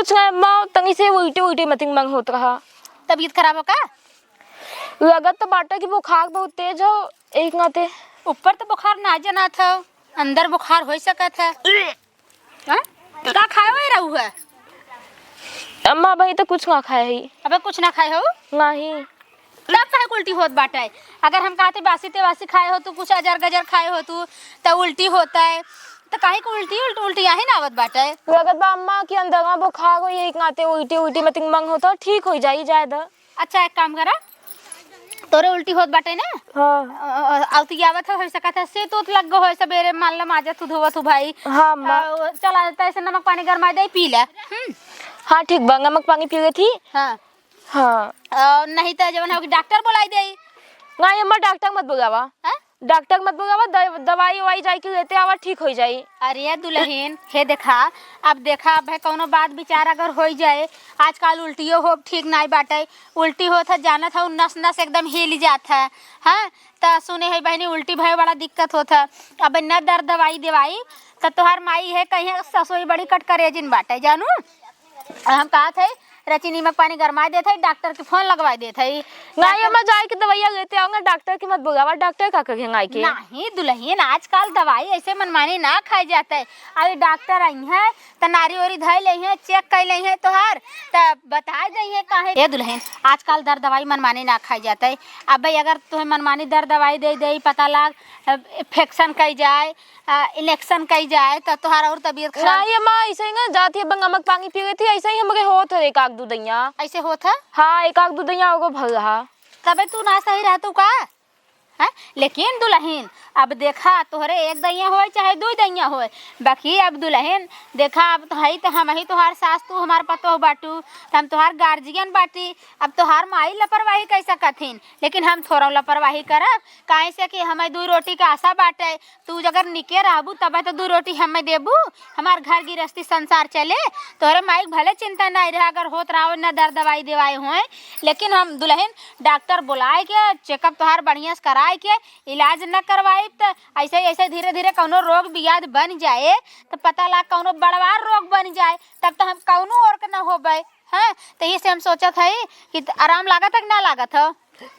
कुछ नहीं अम्मा, तंगी से उल्टे उल्टे मतिंग मंग होत रहा। तबीयत खराब हो का? लगत तो बाटा की बुखार बहुत तेज हो एक नाते। ऊपर तो बुखार ना जना था, अंदर बुखार हो सकत है। हाँ? का खाए हुए रहू है? अम्मा भाई तो कुछ ना खाए ही। अबे कुछ ना खाए हो? नहीं। तब काहे उल्टी होत बाटे? अगर हम कहते बासी तेवासी खाए हो, तू कुछ अजर गजर खाए हो तू तो उल्टी होता है, तो काहे को उल्टी उल्टी यही ना आवत बाटे? लगत बा अम्मा की अंदर में बुखार हो एक नाते उल्टी उल्टी मतिंग मंग होता, ठीक हो जाई जायदा। अच्छा एक काम करा, तोरे उल्टी होत बाटे ना, हाँ औती आवत हो सकत है से तो लग गो हो सबेरे मान ला माजा तू धोवत हो भाई। हाँ अम्मा। चल आता ऐसे नमक पानी गरमा दे पी ले। हाँ ठीक बा, नमक पानी पी गई थी। हाँ हाँ नहीं तो जवन है कि डॉक्टर बुलाई दे। नहीं अम्मा डॉक्टर मत बुलावा। हाँ? डॉक्टर मत बुलावा, दवाई ववाई जाई के लेते आवा ठीक हो जाई। अरे दुल्हन हे देखा, अब देखा अब है कौनो बात विचार अगर हो जाए, आजकल उल्टियों हो ठीक नहीं बाटे। उल्टी हो था जाना था नस नस एकदम हिल जात है। हाँ तो सुने है बहनी उल्टी भय बड़ा दिक्कत होता। अब न दर्द दवाई देवाई तो तोहार माई है कहीं ससोई बड़ी कट करेजिन बाटे जानू। हम कहा थे रची नीमक पानी गरमा देते, डॉक्टर के फोन लगवा देते। नहीं अम्मा जाए के दवाइयाँ लेते आऊंगा, डॉक्टर की मत बुलावा। डॉक्टर का कहेंगे आई के? नहीं दुल्हन आजकल दवाई ऐसे मनमानी ना खाई जाता है। अभी डॉक्टर आई है तो नारी ओरी धई ले है, चेक कर ले है तोहार तो बता दे है काहे। ये दुल्हन आजकल दर दवाई मनमानी ना खाई जाता है। अब भाई अगर तुम्हें मनमानी दर दवाई दे दे पता लग इन्फेक्शन कई जाए, इलेक्शन कई जाए तो तोहार और तबीयत खराब। नहीं अम्मा ऐसे ही ना जाती है नमक पानी पी गई थी, ऐसे ही हमके होत है एक आग दूधैया। ऐसे होता? हाँ एक आग दूधैया होगा भर रहा। तबे तू ना सही रहतू का है? लेकिन दुल्हन अब देखा तोहरे एक दैया होए चाहे दो दैया होए, बाकी अब दुल्हन देखा अब तो है तो हम ही तोहार सास तू हमार पतो बाटू तो हम तोहार गार्जियन बाटी। अब तोहार माई लापरवाही कैसा कथिन, लेकिन हम थोड़ा लापरवाही करब काहे से कि हमें दो रोटी का आशा बाटे। तू अगर निके रहबू तब तो दो रोटी हमें देबू, हमार घर गृहस्थी संसार चले। तोहरे माई भले चिंता नहीं रहे अगर होत रहो न दर दवाई देवाई होए, लेकिन हम दुल्हन डॉक्टर बुलाए के चेकअप तोहार बढ़िया से कराए के इलाज न करवाए तो ऐसे ऐसे धीरे धीरे कौनो रोग बियाद बन जाए तो पता लग कौनो बड़वार रोग बन जाए तब तो हम कौनो और के न होबे। हाँ तो इसे हम सोचत है कि आराम लागत है कि ना लागत हो?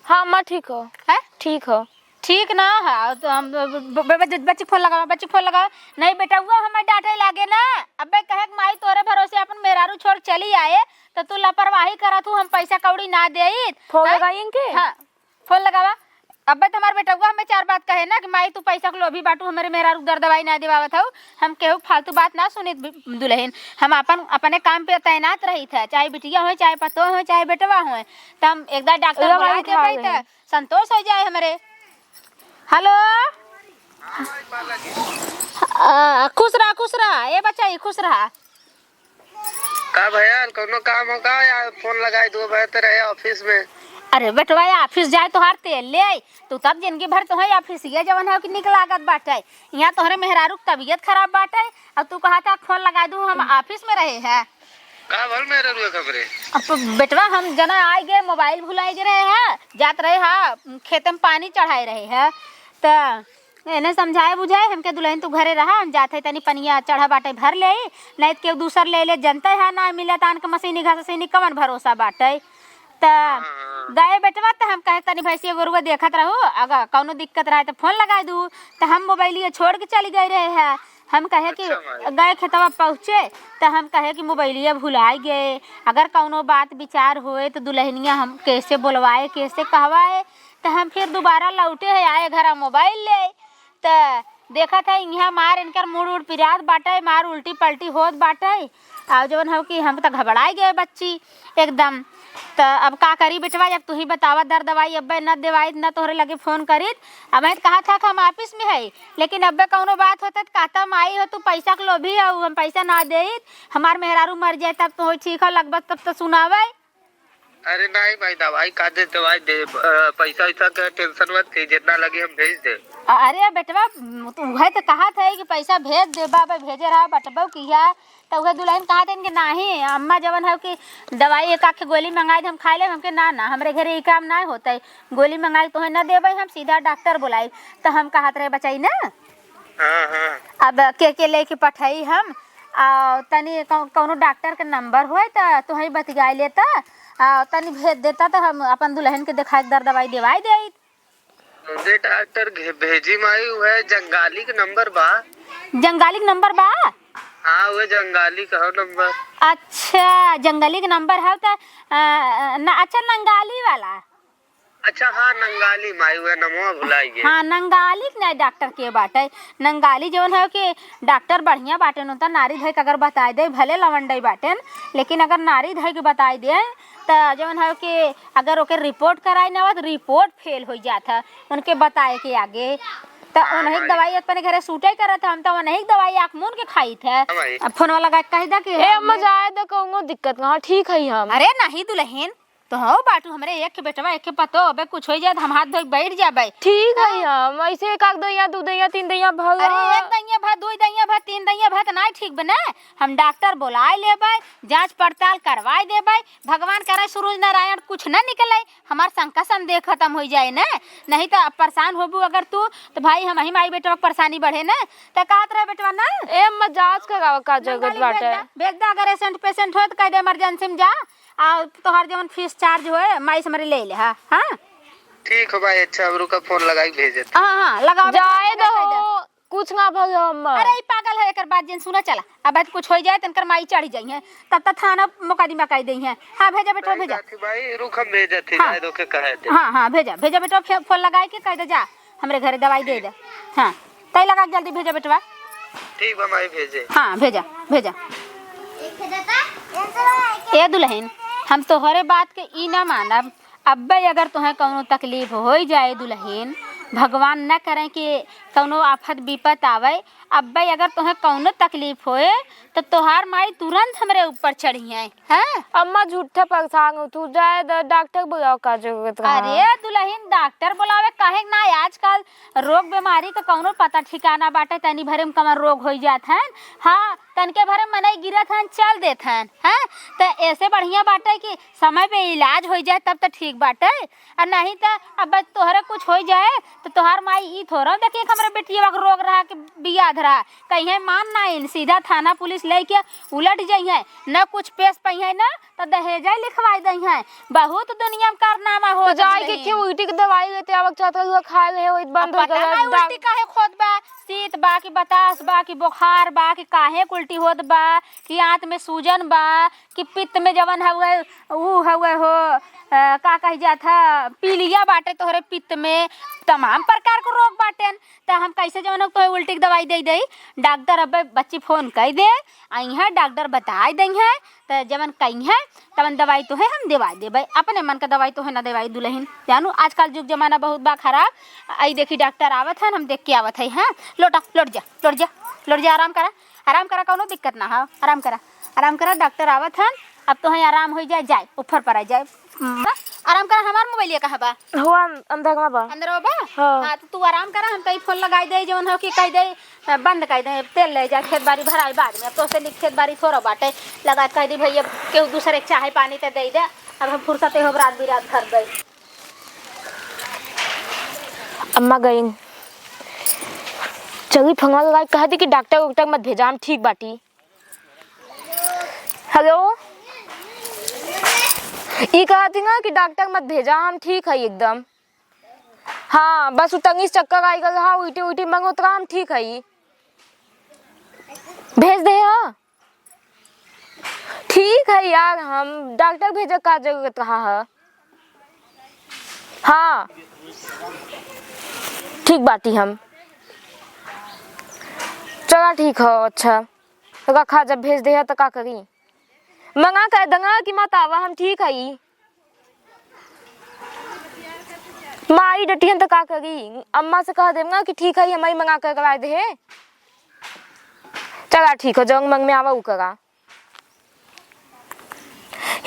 हाँ अम्मा ठीक हो। है ठीक हो। ठीक ना है तो हम बच्ची फोन लगाओ, बच्ची फोन लगाओ। नहीं बेटा हुआ हमें डांटे लागे ना। अबे कहे माई तोरे भरोसे अपन मेहरारू छोड़ चली आए तो तू लापरवाही करत हूँ, हम पैसा कौड़ी ना दे। फोन लगाई इनके? हाँ फोन लगावा। अबे तुम्हारे बेटा हुआ हमें चार बात कहे ना कि माई तू पैसा को लोभी बाटू हमारे मेहरारू दर दवाई ना दिवावत हो। हम केहू फालतू बात ना सुनी दुल्हन, हम अपन अपने काम पे तैनात रही था, चाहे बिटिया हो चाहे पतो हो चाहे बेटवा हो तो हम एक बार डॉक्टर बुला देबे तो संतोष हो जाए हमारे। हेलो खुश रहा ये बच्चा ही खुश रहा। का भैया कोनो काम होगा या फोन लगाए दो बेहतर है ऑफिस में? अरे बेटवा ऑफिस जाए तो हार तेल ले आई तू तब जिंदगी भर तो है ऑफिस ये जवन है कि निक लागत बाटे। यहाँ तोहरे मेहरारू तबीयत खराब बाटे अब तू कहा था फोन लगा दूं, हम ऑफिस में रहे हैं। का भल मेरे रुए खबरे? अब बेटवा हम जना आए गए मोबाइल भुलाए रहे हैं, जात रहे हैं खेत में पानी चढ़ाए रहे हैं तो इन्हें समझाए बुझाए हमके दुल्हन तू घरे रहा, हम जाते तनी पनिया चढ़ा बाटे भर ले नहीं तो दूसर ले ले जनते है ना मिले तान के मशीनी घासीनी कवन भरोसा बाटे। तो गए बेटवा तो हम कहे तनी भैंसी गोरुआ देखत रहो अगर कौनो दिक्कत रहे तो फोन लगा दूँ तो हम मोबाइलिया छोड़ के चली गए रहे हैं। हम कहे कि गए खेतवा पहुँचे तो हम कहे कि मोबाइलिया भुलाए गए, अगर कौनो बात विचार होए तो दुल्हनिया हम कैसे बुलवाए कैसे कहवाए। तो हम फिर दोबारा लौटे है आए घर मोबाइल ले तो देखा था यहाँ मार इनकर मुड़ उड़ पिरात बाटे, मार उल्टी पलटी होत बाटे। और जवन हो कि हम तो घबराए गए बच्ची एकदम। तो अब का करी बेटवा, जब तू ही बतावा दर दवाई अब्बे न देवाई न तोहरे लगे फोन करीत। अब मैं कहा था कि हम ऑफिस में है, लेकिन अब्बे कौनो बात होता तो कहता माई हो तू पैसा के लोभी हो, हम पैसा ना दे हमार मेहरारू मर जाए तब तो ठीक है लगभग तब तो सुनावे। अरे नहीं भाई दवाई का दे दवाई दे पैसा वैसा का टेंशन मत की, जितना लगे हम भेज दे। अरे बेटवा तू है तो कहा था कि पैसा भेज दे बाबा भेजे रहा बटबो किया तो वह दुल्हन कहा थे कि नहीं अम्मा जवन है कि दवाई एक आखे गोली मंगाई हम खा ले, हमके ना ना हमारे घरे ये काम ना होता है, गोली मंगाई तो है न देवे हम सीधा डॉक्टर बुलाई। तो हम कहत रहे बचाई ना। हाँ। अब के लेके पठाई हम तनी कौनो डॉक्टर के नंबर होए त तोहही बतियाई लेता तनी भेज देता तो हम अपन दुल्हन के दिखाई दर दवाई देवाई दे। मुझे डॉक्टर भेजी माई है जंगाली का नंबर बा। जंगाली के नंबर बा? हाँ वो जंगाली का हो नंबर। अच्छा जंगली के नंबर है तो अच्छा नंगाली वाला। अच्छा हाँ नंगाली माई हुआ नमो भुलाई गए। हाँ नंगाली के नहीं डॉक्टर के बाटे। नंगाली जवन है कि डॉक्टर बढ़िया बाटे न तो नारी धई के अगर बताई दे भले लवंडई बाटे लेकिन अगर नारी धई के बताई दे तो जवन है कि अगर ओके रिपोर्ट कराई ना तो रिपोर्ट फेल हो जाता उनके बताए के आगे तो उन्हीं दवाई अपने घरे सूटे करत हम तो उन्हीं दवाई आँख मून के खाई थे। अब फोन वाला कह दा कि ए अम्मा जाए तो कहूँगो दिक्कत कहाँ ठीक है हम। अरे नहीं दुल्हन तो हो बाटू हमरे एक के बेटवा एक के पतो अबे कुछ हो जाए हम हाथ धो बैठ जाबे। ठीक है हम ऐसे एक आध दैया दू दैया तीन दैया भर। अरे एक दैया भात दो दैया भात तीन दैया भात नहीं ठीक बने हम डॉक्टर बुलाए लेबै जांच पड़ताल करवाए देबै भगवान करे सूरज नारायण कुछ न निकले हमार शंका संदेह खत्म हो जाए न नहीं तो परेशान होबू अगर तू तो भाई हम ही माई बेटवा परेशानी बढ़े न तो कहत रहे बेटवा ना ए अम्मा जांच करावा का जरूरत बाटे। भेज दा अगर पेशेंट हो तो कह दे इमरजेंसी में जा आ तोहर जवन फीस चार्ज होए माई से मरे ले ले। हाँ हाँ ठीक हो भाई। अच्छा अब रुका फोन लगाई भेजे। हाँ लगाओ जाए दो कुछ ना भग अम्मा। अरे ई पागल है एकर बात जिन सुना चला अब कुछ हो जाए तनकर माई चढ़ जाई है तब तक थाना मुकदमा कह दई है। हाँ भेजा बेटा भेजा भाई रुक हम भेजे थे हाँ। जाए दो के कहे थे। हाँ भेजा भेजा बेटा फोन लगाए के कह दे जा हमरे घरे दवाई दे दे। हाँ तई लगा जल्दी भेजा बेटवा। ठीक बा माई भेजे। हाँ भेजा भेजा। ए दुल्हन हम तोहरे बात के ई ना मानब अब्बे अगर तुम्हें कौनो तकलीफ हो जाए दुल्हन भगवान न करे कि कौनो आफत विपत आवे अब्बे अगर तुम्हें कौनो तकलीफ होए तो तोहार माई तुरंत हमरे ऊपर चढ़ी है। हाँ? अम्मा झूठा परेशान हो तू जाए डॉक्टर बुलाओ का जरूरत। अरे दुल्हन डॉक्टर बुलावे काहे ना आजकल रोग बीमारी का कौनो पता ठिकाना बाटे तनी भरे में कमर रोग हो जात है। हाँ तनके भरे मनई गिरत हन चल देत हन। हाँ तो ऐसे बढ़िया बाटे कि समय पे इलाज हो जाए तब तो ठीक बाटे और नहीं तो अब तोहरे कुछ हो जाए तो तोहार माई ई थोड़ा देखिए हमारे बेटिया का रोग रहा कि बिया धरा कहीं मान ना इन सीधा थाना पुलिस लेके उलट जाइए न कुछ पेश पही ना तो दहेज लिखवाई दई है बहुत दुनिया में कारनामा हो जाए के क्यों उल्टी की दवाई लेते आवक चाहता हुआ खा ले हो बंद हो गया। उल्टी काहे खोद बा शीत बा कि बतास बा कि बुखार बा कि काहे उल्टी होत बा कि आंत में सूजन बा कि पित्त में जवन हवे ऊ हवे हो का कही जात है पीलिया बाटे तोहरे पित्त में तमाम प्रकार के रोग बाटेन तो हम कैसे जवन तो उल्टी की दवाई दे दई डॉक्टर अब बच्ची फोन कर दे आई है डॉक्टर बताई दई है तो जवन कही है तवन दवाई तो है हम देवा देबै अपने मन का दवाई तो है ना देवाई दुल्हन जानू आजकल युग जमाना बहुत बा खराब आई देखी डॉक्टर आवत है हम देख के आवत है। हाँ लौटा लौट जा आराम करा कौनो दिक्कत ना हो आराम करा डॉक्टर आवत है अब तो है आराम हो जाए ऊपर पर आ जाए आराम करा हमार मोबाइल कहाँ बा हो अंदर बा अंदर बा। हाँ। हाँ तो तू आराम करा हम कहीं फोन लगाई दे जवन हो कि कह दे बंद कर दे तेल ले जा खेत बाड़ी भराई बाद में तो से खेत बाड़ी थोड़ा बाटे लगा कह दी भैया केहू दूसरे के चाहे पानी तो दे दे अब हम फुर्सत हो रात बिरात भर गई। अम्मा गई चली फंगवा लगा कह दी कि डॉक्टर मत भेजा हम ठीक बाटी। हेलो ये कहा थी ना कि डॉक्टर मत भेजा हम ठीक है एकदम। हाँ बस उतंगी चक्कर आई गल हाँ उल्टी उल्टी मंगो तो हम ठीक है भेज दे। हाँ ठीक है यार हम डॉक्टर भेजे का जरूरत रहा है। हाँ ठीक बाटी हम चला ठीक है। अच्छा रखा जब भेज दे तो का करी मंगा कर दंगा कि मत आवा हम ठीक है माई डटियन तो का करी अम्मा से कह देगा कि ठीक है हमारी मंगा कर करवा दे। चला ठीक है जंग मंग में आवा उ करा।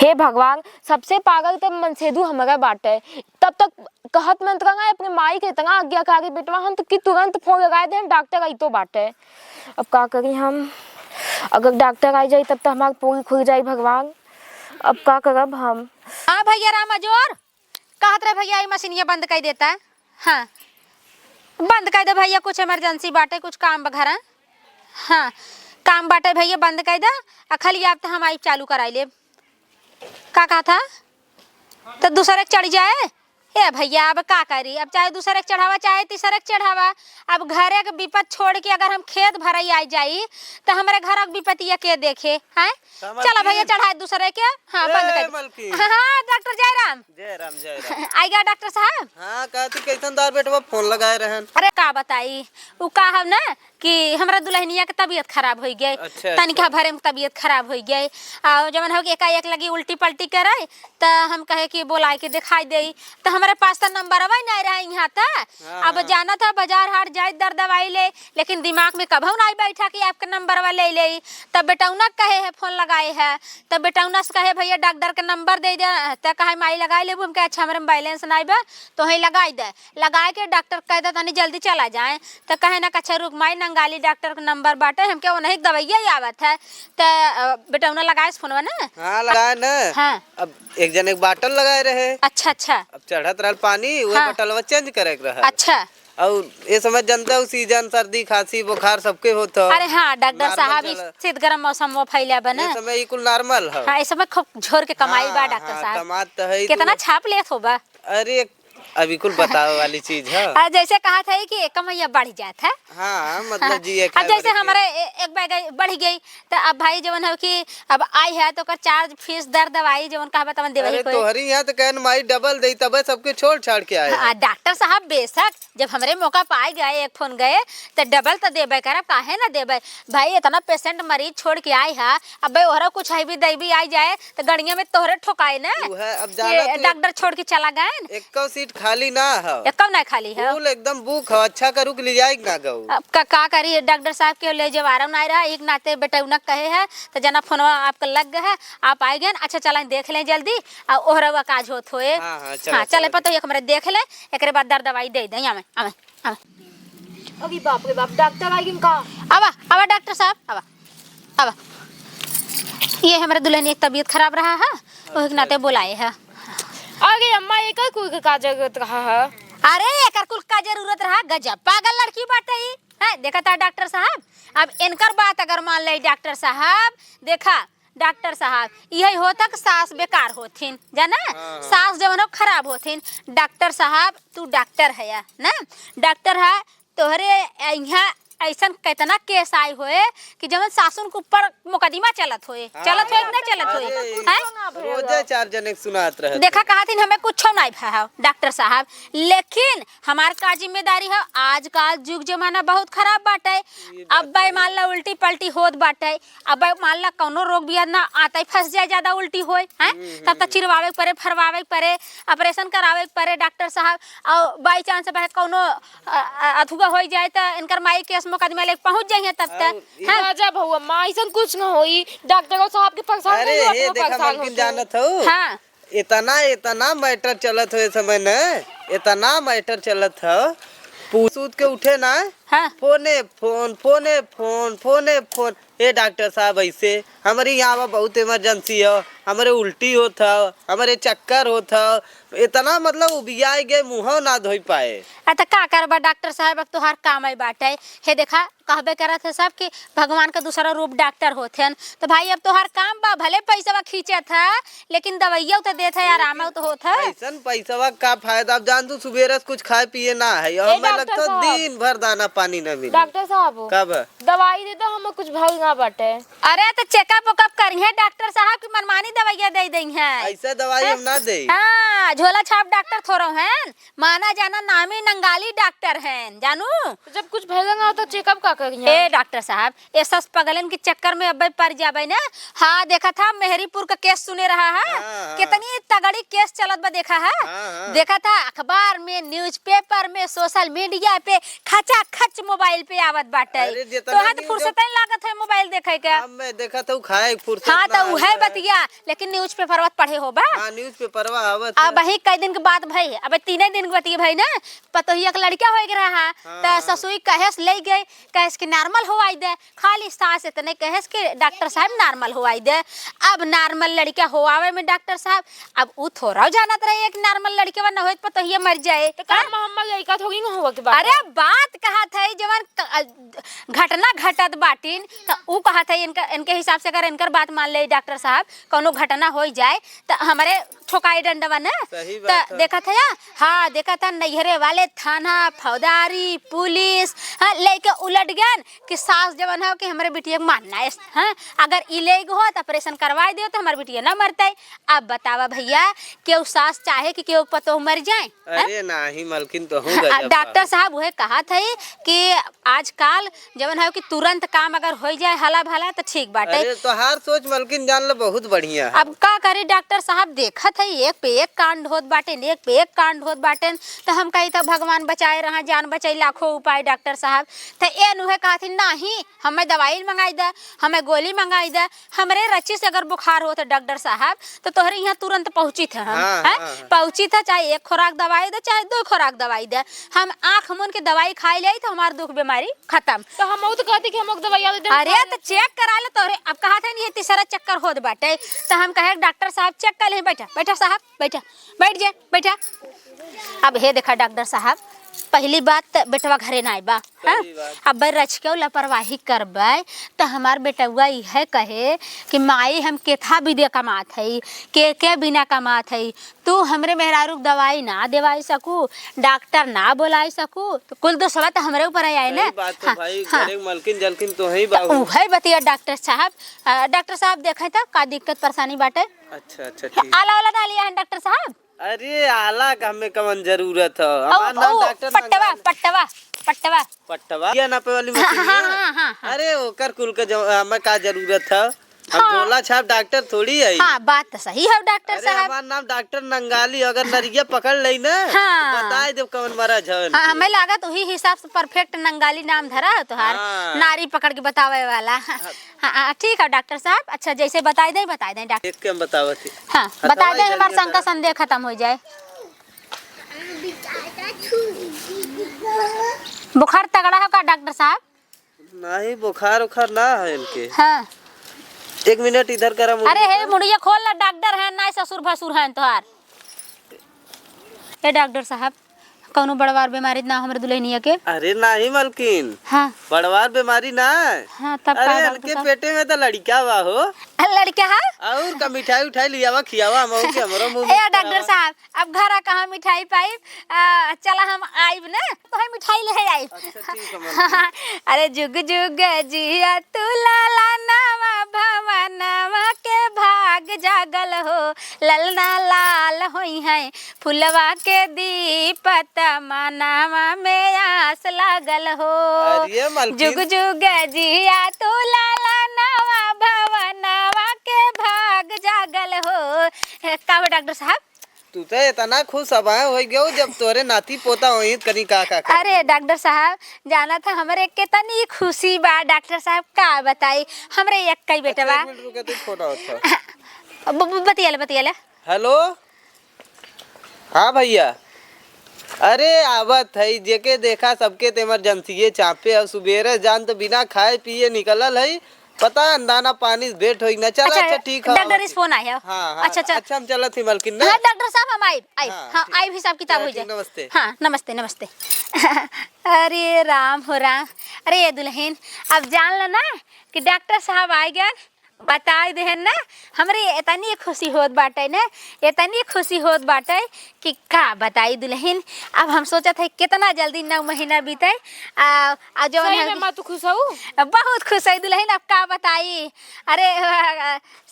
हे भगवान सबसे पागल तब मनसेदू हमारा बाटे तब तक कहत मंत्र अपने माई के इतना आज्ञाकारी बेटवा हम तो कि तुरंत फोन लगाए दे डॉक्टर आई तो बाटे। अब का करी हम अगर डॉक्टर आ जाए तब तो हमारी पूरी खुल जाए भगवान अब का करब हम। हाँ भैया राम अजोर कहत रहे भैया ये मशीनिया बंद कर देता है। हाँ बंद कर दे भैया कुछ इमरजेंसी बाटे कुछ काम बघरा। हाँ काम बाटे भैया बंद कर दे आ खाली आप तो हम आई चालू कराई ले। का कहा था तो दूसरे के चढ़ जाए। ए भैया अब का करी, अब चाहे दूसरे के चढ़ावा चाहे तीसरे के चढ़ावा। अब घरे के विपत छोड़ के अगर हम खेत भरई आई जाई तो हमारे घर के विपतिया के देखे हैं। चलो भैया चढ़ाए दूसरे के। हाँ बंद कर। हाँ डॉक्टर जयराम। जयराम जयराम। आई गया डॉक्टर साहब। हाँ कहती कैसन दार बेटवा फोन लगाए रहन। अरे का बताई वो का है ना कि हमरा दुल्हनिया के तबीयत खराब हो गई। अच्छा, तनिका भरे में तबीयत खराब हो गई और जब हो एकाएक लगी उल्टी पल्टी करे तो हम कहे कि बोला के दिखाई दे तो हमारे पास तो नंबर अवा नहीं रहा यहाँ था। अब जाना था बाजार हाट जाए दर दवाई ले, लेकिन दिमाग में कभी नहीं बैठा कि आपका नंबर वा ले ले। तब बेटौना कहे है फोन लगाए है तब बेटौना से कहे भैया डॉक्टर का नंबर दे दे तो कहे माई लगाई ले। हम कहे अच्छा हमारे बैलेंस नहीं बा तो ही लगाई दे। लगाए के डॉक्टर कह दे तनी जल्दी चला जाए तो कहे ना अच्छा रुक माई नंगाली डॉक्टर का नंबर बाटे हम क्या नहीं दवाइया ही आवत है तो बेटौना लगाए फोन ना। हाँ लगाए ना। हाँ अब एक जन एक बाटल लगाए रहे। अच्छा अच्छा। अब चढ़त रहल पानी वो बाटलवा चेंज करे के रहा। अच्छा और ये समझ जनता हो सीजन सर्दी खांसी बुखार सबके होता। अरे हाँ डॉक्टर साहब शीत गर्म मौसम में फैले बने ये समय कुल नॉर्मल है। हाँ इस समय खूब झोर के कमाई बा डॉक्टर हाँ, साहब। कमात तो है कितना छाप लेत होगा। अरे अभी कुल बतावे वाली चीज है। जैसे कहा था कि कमैया बढ़ जाता है। हाँ मतलब जी अब जैसे हमारे एक बैग बढ़ गई तो अब भाई जवन है कि अब आई है तो चार्ज फीस दर दवाई जवन कहा तवन देवे अरे तोहरी यहाँ तो कहन माई डबल दे तब सबके छोड़ छाड़ के आए। डॉक्टर साहब बेशक जब हमारे मौका पाए गए एक फोन गए तो डबल तो देवे करब काहे ना देवे भाई। इतना पेशेंट मरीज छोड़ के आई है अब भाई ओहरा कुछ है भी दई भी आई जाए तो गड़िया में तोहरे ठोकाए ना। अब जाना डॉक्टर छोड़ के चला गए। एक सीट खाली ना है। कब ना खाली है फूल एकदम बुक है। अच्छा करू के ले जाएगी ना गऊ। अब का करी डॉक्टर साहब के ले जब आराम नहीं रहा एक नाते बेटा उनक कहे है तो जना फोन आपका लग गया है आप आए गए। अच्छा चला देख लें जल्दी और ओहरवा काज होत होए। हाँ चले पता एक हमारे देख ले एक बाद दर दवाई दे दें। आवे आवे आवे। अभी बाप रे बाप डॉक्टर आई का। आवा आवा डॉक्टर साहब आवा आवा। ये हमारे दुल्हन की तबीयत खराब रहा है वो एक नाते बुलाए है। अरे अम्मा एक कोई का जरूरत रहा है। अरे एकर कुल का जरूरत रहा गजब पागल लड़की बाटे ही है। देखा था डॉक्टर साहब अब इनकर बात अगर मान ले डॉक्टर साहब देखा डॉक्टर साहब यही होता कि सास बेकार होथिन जाना सास जवन खराब होथिन। डॉक्टर साहब तू डॉक्टर है या ना डॉक्टर है तोहरे यहाँ ऐसा कितना केस आए हुए कि जब सासुन के ऊपर मुकदमा चलत हुए कि नहीं चलत हुए रोजे 4 जने सुनात रहे। देखा कहा थी हमें कुछ नहीं भा डॉक्टर साहब लेकिन हमार का जिम्मेदारी है। आजकल युग जमाना बहुत खराब बाटे। अब भाई मान ला उल्टी पल्टी होत बाटे अब मान ला कौनो रोग भी ना आता फंस जाए ज्यादा उल्टी होए हैं तब तक चिरवावे पड़े फरवावे पड़े ऑपरेशन करावे पड़े डॉक्टर साहब। और बाई चांस कौनो अथुआ हो जाए तो इनकर माई केस मुकदमा लेके पहुंच जाइए तब तक। राजा भौआ माँ ऐसा कुछ न होई डॉक्टर साहब के परेशान अरे ये देखा मलकिन जानत हो। हाँ इतना मैटर चलत हो समय न इतना मैटर चलत हो पूछूत के उठे ना। हाँ phone phone phone phone phone phone. ये डॉक्टर साहब ऐसे हमारे यहाँ बहुत इमरजेंसी हो हमारे उल्टी होता हमारे चक्कर होता इतना मतलब उबिया गए मुँह ना धोई पाए। तो का करबा डॉक्टर साहब तो हर काम आई बाटे हे देखा कहबे करत है सब कि भगवान का दूसरा रूप डॉक्टर होते हैं तो भाई अब तो हर काम बा भले पैसा खींचे था लेकिन दवाइया तो देते है आराम तो होता है। ऐसा पैसा का फायदा अब जान तू सुबह कुछ खाए पिए ना है हमें लगता दिन भर दाना पानी न मिले। डॉक्टर साहब कब दवाई दे दो हमें कुछ भल ना बाटे। अरे तो चेकअप वकअप करिए डॉक्टर साहब की मनमानी दवाइयाँ दे दी है। ऐसा दवाई हम ना दे। हाँ झोला छाप डॉक्टर थोड़ा है माना जाना नामी नंगाली डॉक्टर हैं जानू। जब कुछ भल ना तो चेकअप का करिए। ए डॉक्टर साहब ये सस पगलन के चक्कर में अब पड़ जाबे ना। हाँ देखा था मेहरीपुर का केस सुने रहा है कितनी तगड़ी केस चलत बा देखा है। देखा था अखबार में न्यूज़पेपर में सोशल मीडिया पे खचा खच मोबाइल पे आवत बाटे तो हाथ फुर्सत नहीं लागत है मोबाइल देखे के। मैं देखा था खाए फुर्सत। हाँ तो वह बतिया लेकिन न्यूज़पेपर पढ़े होबा। हाँ न्यूज़पेपर आवत अब वही कई दिन के बाद भाई अब 3 दिन के बतिया भाई ना पतोहिया का लड़का हो रहा तो ससुई कहेस ले गए कहेस कि नॉर्मल हो आई दे खाली सांस इतने कहेस कि डॉक्टर साहब नॉर्मल हो आई दे। अब नॉर्मल लड़का हो आवे में डॉक्टर साहब अब वो थोड़ा जानत रहे एक नॉर्मल लड़के न हो पतोहिया मर जाए। तो का मोहम्मद लड़का थोड़ी न होगा के बात। अरे बात कहा था है जवन घटना घटत बाटिन तो ऊ कहत है इनके हिसाब से अगर इनकर बात मान ले डॉक्टर साहब कोनो घटना हो जाए तो हमारे ठोकाई डंडवा न सही बात तो है। देखा था हाँ देखा था नैहरे वाले थाना फौजदारी पुलिस हाँ लेके उलट गया कि सास जवन है कि हमारे बिटिया के मानना है हाँ अगर इलेग हो तो ऑपरेशन करवा दियो तो हमारे बिटिया ना मरते। अब बतावा भैया केहू सास चाहे कि केहू पतो मर जाए। अरे नहीं मलकिन तो हूँ डॉक्टर साहब वह कहा था कि आजकल जवन है कि तुरंत काम अगर हो जाए हला भला तो ठीक बाटे। अरे तो हर सोच मलकिन जान लो बहुत बढ़िया है। अब का करे डॉक्टर साहब देखत है एक पे एक कांड होत बाटे एक पे एक कांड होत बाटे तो हम कही तो भगवान बचाए रहा जान बचाई लाखों उपाय डॉक्टर साहब तो ए नुहे कहा थी नहीं हमें दवाई मंगाई दे हमें गोली मंगाई दे हमरे रच्ची से अगर बुखार हो तो डॉक्टर साहब तो तोहरे यहाँ तुरंत पहुंची थे हम हाँ, पहुंची था चाहे एक खुराक दवाई दे चाहे 2 खुराक दवाई दे हम आँख मुन के दवाई खाई ले तो हमार दुख बीमारी खत्म। तो हम तो कहते कि हम दवाइयाँ दे दें। अरे तो चेक करा ले तोरे अब कहा था नहीं तीसरा चक्कर होत बाटे तो हम कहे डॉक्टर साहब चेक कर ले बैठा बैठा साहब बैठा बैठ जा बैठा। अब हे देखा डॉक्टर साहब पहली बात तो बेटवा घरे ना आइबा हाँ अब रच के लापरवाही करबे तो हमार बेटवा यह कहे कि माई हम केथा भी दे कमात है के बिना कमात है तू हमरे मेहरारू दवाई ना देवाई सकू डॉक्टर ना बोलाई सकू तो कुल दोषवा तो हमरे ऊपर आए ना। मलकिन जलकिन तो ही वही बतिया डॉक्टर साहब देखे था का दिक्कत परेशानी बाटे। अच्छा अच्छा ठीक। आला वाला डालिया है डॉक्टर साहब। अरे आला का हमें कवन जरूरत है हमारा नाम डॉक्टर पट्टवा पट्टवा पट्टवा पट्टवा या ना पे वाली मशीन हाँ। अरे ओकर कुल के हमें का जरूरत है हम झोला छाप डॉक्टर थोड़ी है। हाँ बात तो सही है डॉक्टर अरे साहब। हमारा नाम डॉक्टर नंगाली अगर नरिया पकड़ ले ना हाँ। तो बताए दे कवन मरज है। हाँ हमें लगा तो ही हिसाब से परफेक्ट नंगाली नाम धरा है तुहार हाँ। नारी पकड़ के बतावे वाला। हाँ ठीक है डॉक्टर साहब अच्छा जैसे बताई दे डॉक्टर। देख के हम बतावत ही। हाँ बता दे हमारा शंका संदेह खत्म हो जाए। बुखार तगड़ा है का डॉक्टर साहब? नहीं बुखार उखार ना है इनके। हाँ 1 मिनट इधर करा अरे हे मुड़िया खोल ना डॉक्टर है ना ससुर भसुर है तुहार। ए डॉक्टर साहब कौनो बड़वार बीमारी ना हमरे दुल्हनिया के? अरे नहीं मलकिन हाँ बड़वार बीमारी ना हाँ तब अरे इनके पेटे में तो लड़का बा हो लड़का है और का मिठाई उठाई लियावा खियावा हम के हमरो मुंह ए डॉक्टर साहब अब घर कहाँ मिठाई पाइब चला हम आइब ना तो हम मिठाई ले आइब। अच्छा ठीक है मलकिन। अरे जुग जुग जिया तू लाला नावा भवनवा के भाग जागल हो ललना लाल होई है फुलवा के दीपत मनावा में आस लागल हो। अरे मलकिन जुग जुग जिया तू लाला नावा भवनवा के भाग जागल हो। का डॉक्टर साहब तू तो इतना खुश अब हो गयो जब तोरे नाती पोता वही करी का अरे डॉक्टर साहब जाना था हमारे कितनी खुशी बा डॉक्टर साहब का बताई हमरे एक कई बेटा बा। रुके तू फोटा होता बतियाले हेलो हाँ भैया अरे आवत है जेके देखा सबके ते इमरजेंसी चापे अब सुबेरे जान तो बिना खाए पिए निकलल है पता अंदाना पानी भेंट होई ना। चला अच्छा ठीक है डॉक्टर इस फोन आया। हाँ अच्छा अच्छा हम चलत ही मलकिन ना। हाँ डॉक्टर साहब हम आई हाँ, हाँ आई हिसाब किताब हो जाए। नमस्ते। हाँ नमस्ते नमस्ते। अरे राम हो राम। अरे ये दुल्हन अब जान लो ना कि डॉक्टर साहब आ गए बताई देहन ना हमरे इतनी खुशी होत बाटे ना इतनी खुशी होत बाटे कि का बताई दुल्हन। अब हम सोचा थे कितना जल्दी 9 महीना बीते जो मैं तो खुश हूँ बहुत खुश है दुल्हन। अब का बताई अरे